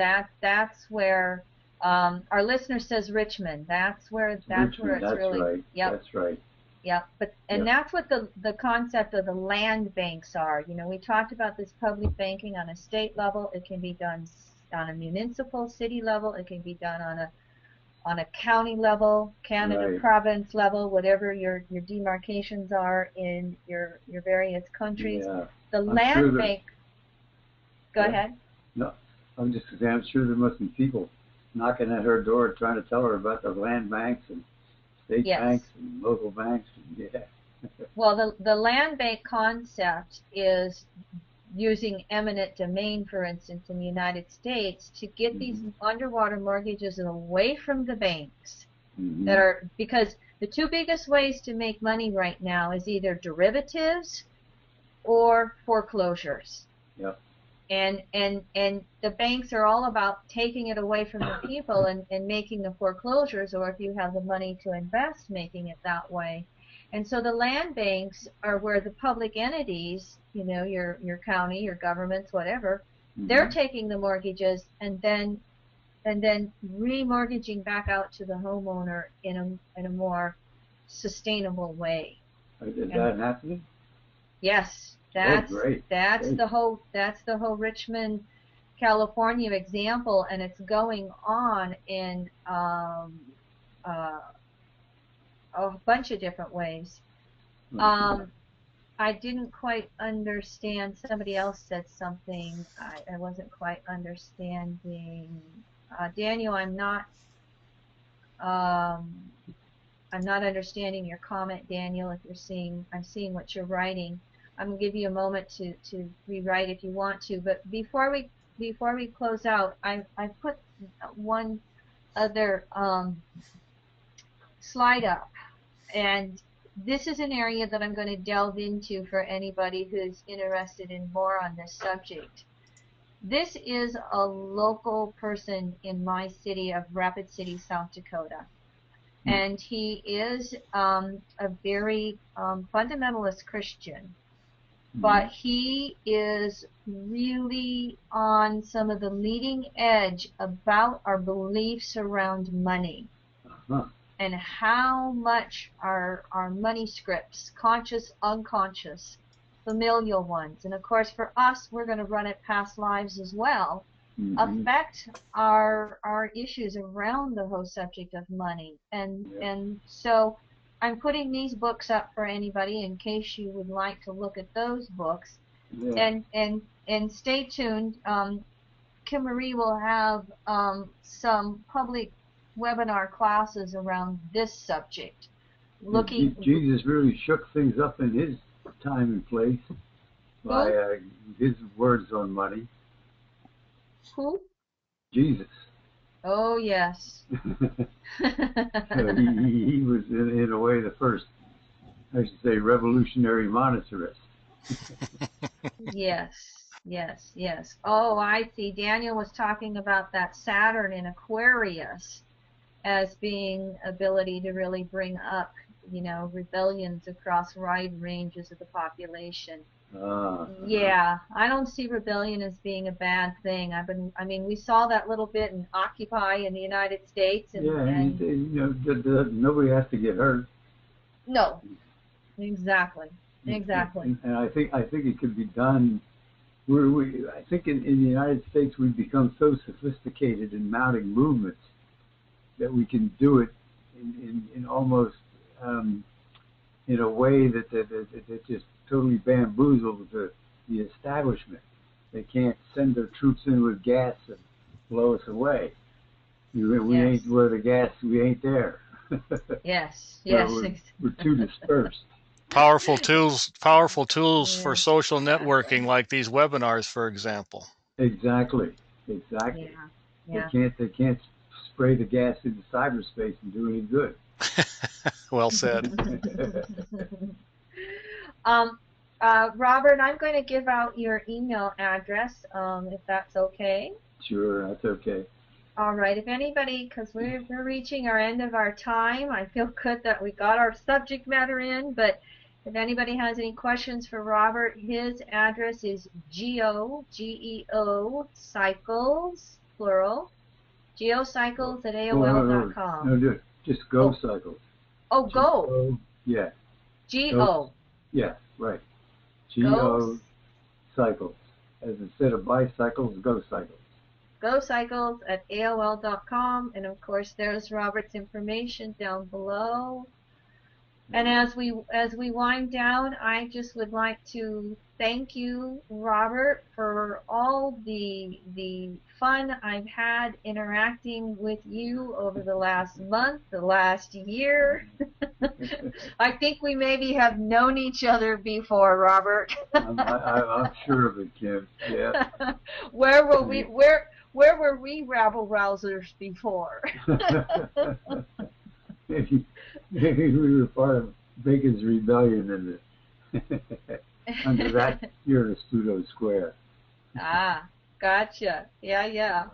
[SPEAKER 1] that's where our listener says Richmond. That's where
[SPEAKER 2] Richmond,
[SPEAKER 1] it's
[SPEAKER 2] that's
[SPEAKER 1] really,
[SPEAKER 2] right,
[SPEAKER 1] yep.
[SPEAKER 2] that's right.
[SPEAKER 1] Yeah, but and
[SPEAKER 2] Yep.
[SPEAKER 1] that's what the concept of the land banks are. You know, we talked about this public banking on a state level. It can be done on a municipal city level. It can be done on a county level, Canada
[SPEAKER 2] Right.
[SPEAKER 1] province level, whatever your demarcations are in your various countries.
[SPEAKER 2] Yeah.
[SPEAKER 1] The
[SPEAKER 2] I'm sure
[SPEAKER 1] land
[SPEAKER 2] that,
[SPEAKER 1] bank. Go
[SPEAKER 2] yeah.
[SPEAKER 1] ahead.
[SPEAKER 2] No, I'm just saying, I'm sure there must be people knocking at her door trying to tell her about the land banks and state
[SPEAKER 1] Yes.
[SPEAKER 2] banks and local banks. And, yeah.
[SPEAKER 1] Well, the land bank concept is using eminent domain, for instance, in the United States to get these
[SPEAKER 2] Mm-hmm.
[SPEAKER 1] underwater mortgages away from the banks
[SPEAKER 2] Mm-hmm.
[SPEAKER 1] that are, because the two biggest ways to make money right now is either derivatives or foreclosures.
[SPEAKER 2] Yep.
[SPEAKER 1] And the banks are all about taking it away from the people and making the foreclosures, or if you have the money to invest, making it that way. And so the land banks are where the public entities, your county, your governments, whatever, they're
[SPEAKER 2] Mm-hmm.
[SPEAKER 1] taking the mortgages and then remortgaging back out to the homeowner in a more sustainable way.
[SPEAKER 2] Is
[SPEAKER 1] And
[SPEAKER 2] that happening?
[SPEAKER 1] yes,
[SPEAKER 2] Oh,
[SPEAKER 1] that's
[SPEAKER 2] great.
[SPEAKER 1] that's
[SPEAKER 2] Great.
[SPEAKER 1] the whole Richmond, California example, and it's going on in uh, a bunch of different ways.
[SPEAKER 2] Mm-hmm.
[SPEAKER 1] Um, I didn't quite understand. Somebody else said something. I wasn't quite understanding. Daniel, um, I'm not understanding your comment, Daniel. If I'm seeing what you're writing. I'm gonna give you a moment to rewrite if you want to. But before we close out, I put one other slide up, and this is an area that I'm going to delve into for anybody who's interested in more on this subject. This is a local person in my city of Rapid City, South Dakota. And he is a very fundamentalist Christian,
[SPEAKER 2] Mm-hmm.
[SPEAKER 1] but he is really on some of the leading edge about our beliefs around money
[SPEAKER 2] Uh-huh.
[SPEAKER 1] and how much our money scripts, conscious, unconscious, familial ones, and of course for us, we're going to run it past lives as well,
[SPEAKER 2] Mm-hmm.
[SPEAKER 1] affect our issues around the whole subject of money. And
[SPEAKER 2] Yep.
[SPEAKER 1] and so I'm putting these books up for anybody in case you would like to look at those books.
[SPEAKER 2] Yeah.
[SPEAKER 1] And stay tuned. Kim Marie will have some public webinar classes around this subject. Looking,
[SPEAKER 2] Jesus really shook things up in his time and place by his words on money.
[SPEAKER 1] who?
[SPEAKER 2] Jesus.
[SPEAKER 1] Oh, yes.
[SPEAKER 2] So he was in a way the first, I should say, revolutionary monetarist.
[SPEAKER 1] Yes, yes, yes. Oh, I see. Daniel was talking about that Saturn in Aquarius as being ability to really bring up, rebellions across wide ranges of the population. Yeah, I don't see rebellion as being a bad thing. We saw that little bit in Occupy in the United States, and
[SPEAKER 2] nobody has to get hurt.
[SPEAKER 1] no, exactly.
[SPEAKER 2] And I think it could be done. I think in the United States we've become so sophisticated in mounting movements that we can do it in almost in a way that just totally bamboozles the establishment. They can't send their troops in with gas and blow us away. We ain't where the gas. We ain't there.
[SPEAKER 1] Yes.
[SPEAKER 2] We're too dispersed.
[SPEAKER 3] Powerful tools for social networking, like these webinars, for example.
[SPEAKER 2] Exactly.
[SPEAKER 1] Yeah.
[SPEAKER 2] They can't spray the gas into cyberspace and do any good.
[SPEAKER 3] Well said.
[SPEAKER 1] Robert, I'm going to give out your email address, if that's okay.
[SPEAKER 2] Sure, that's okay.
[SPEAKER 1] All right. If anybody, because we're reaching our end of our time, I feel good that we got our subject matter in, but if anybody has any questions for Robert, his address is GEO cycles, plural, geocycles@AOL.com.
[SPEAKER 2] No, just Go Cycles.
[SPEAKER 1] Oh, Go.
[SPEAKER 2] Yeah.
[SPEAKER 1] G-O.
[SPEAKER 2] Yeah, right. Go Cycles. As instead of bicycles, Go Cycles.
[SPEAKER 1] GoCycles@AOL.com, and of course there's Robert's information down below. And as we wind down, I just would like to thank you, Robert, for all the fun I've had interacting with you over the last month, the last year. I think we maybe have known each other before, Robert.
[SPEAKER 2] I'm sure of it, Kim. Yeah.
[SPEAKER 1] Where were we rabble rousers before?
[SPEAKER 2] Maybe we were part of Bacon's Rebellion under that year of Spudo Square.
[SPEAKER 1] Ah, gotcha. Yeah.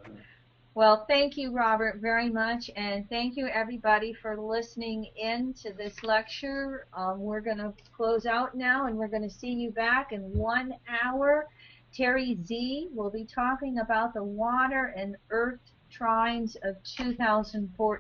[SPEAKER 1] Well, thank you, Robert, very much, and thank you, everybody, for listening in to this lecture. We're going to close out now, and we're going to see you back in 1 hour. Terry Z will be talking about the water and earth trines of 2013-14.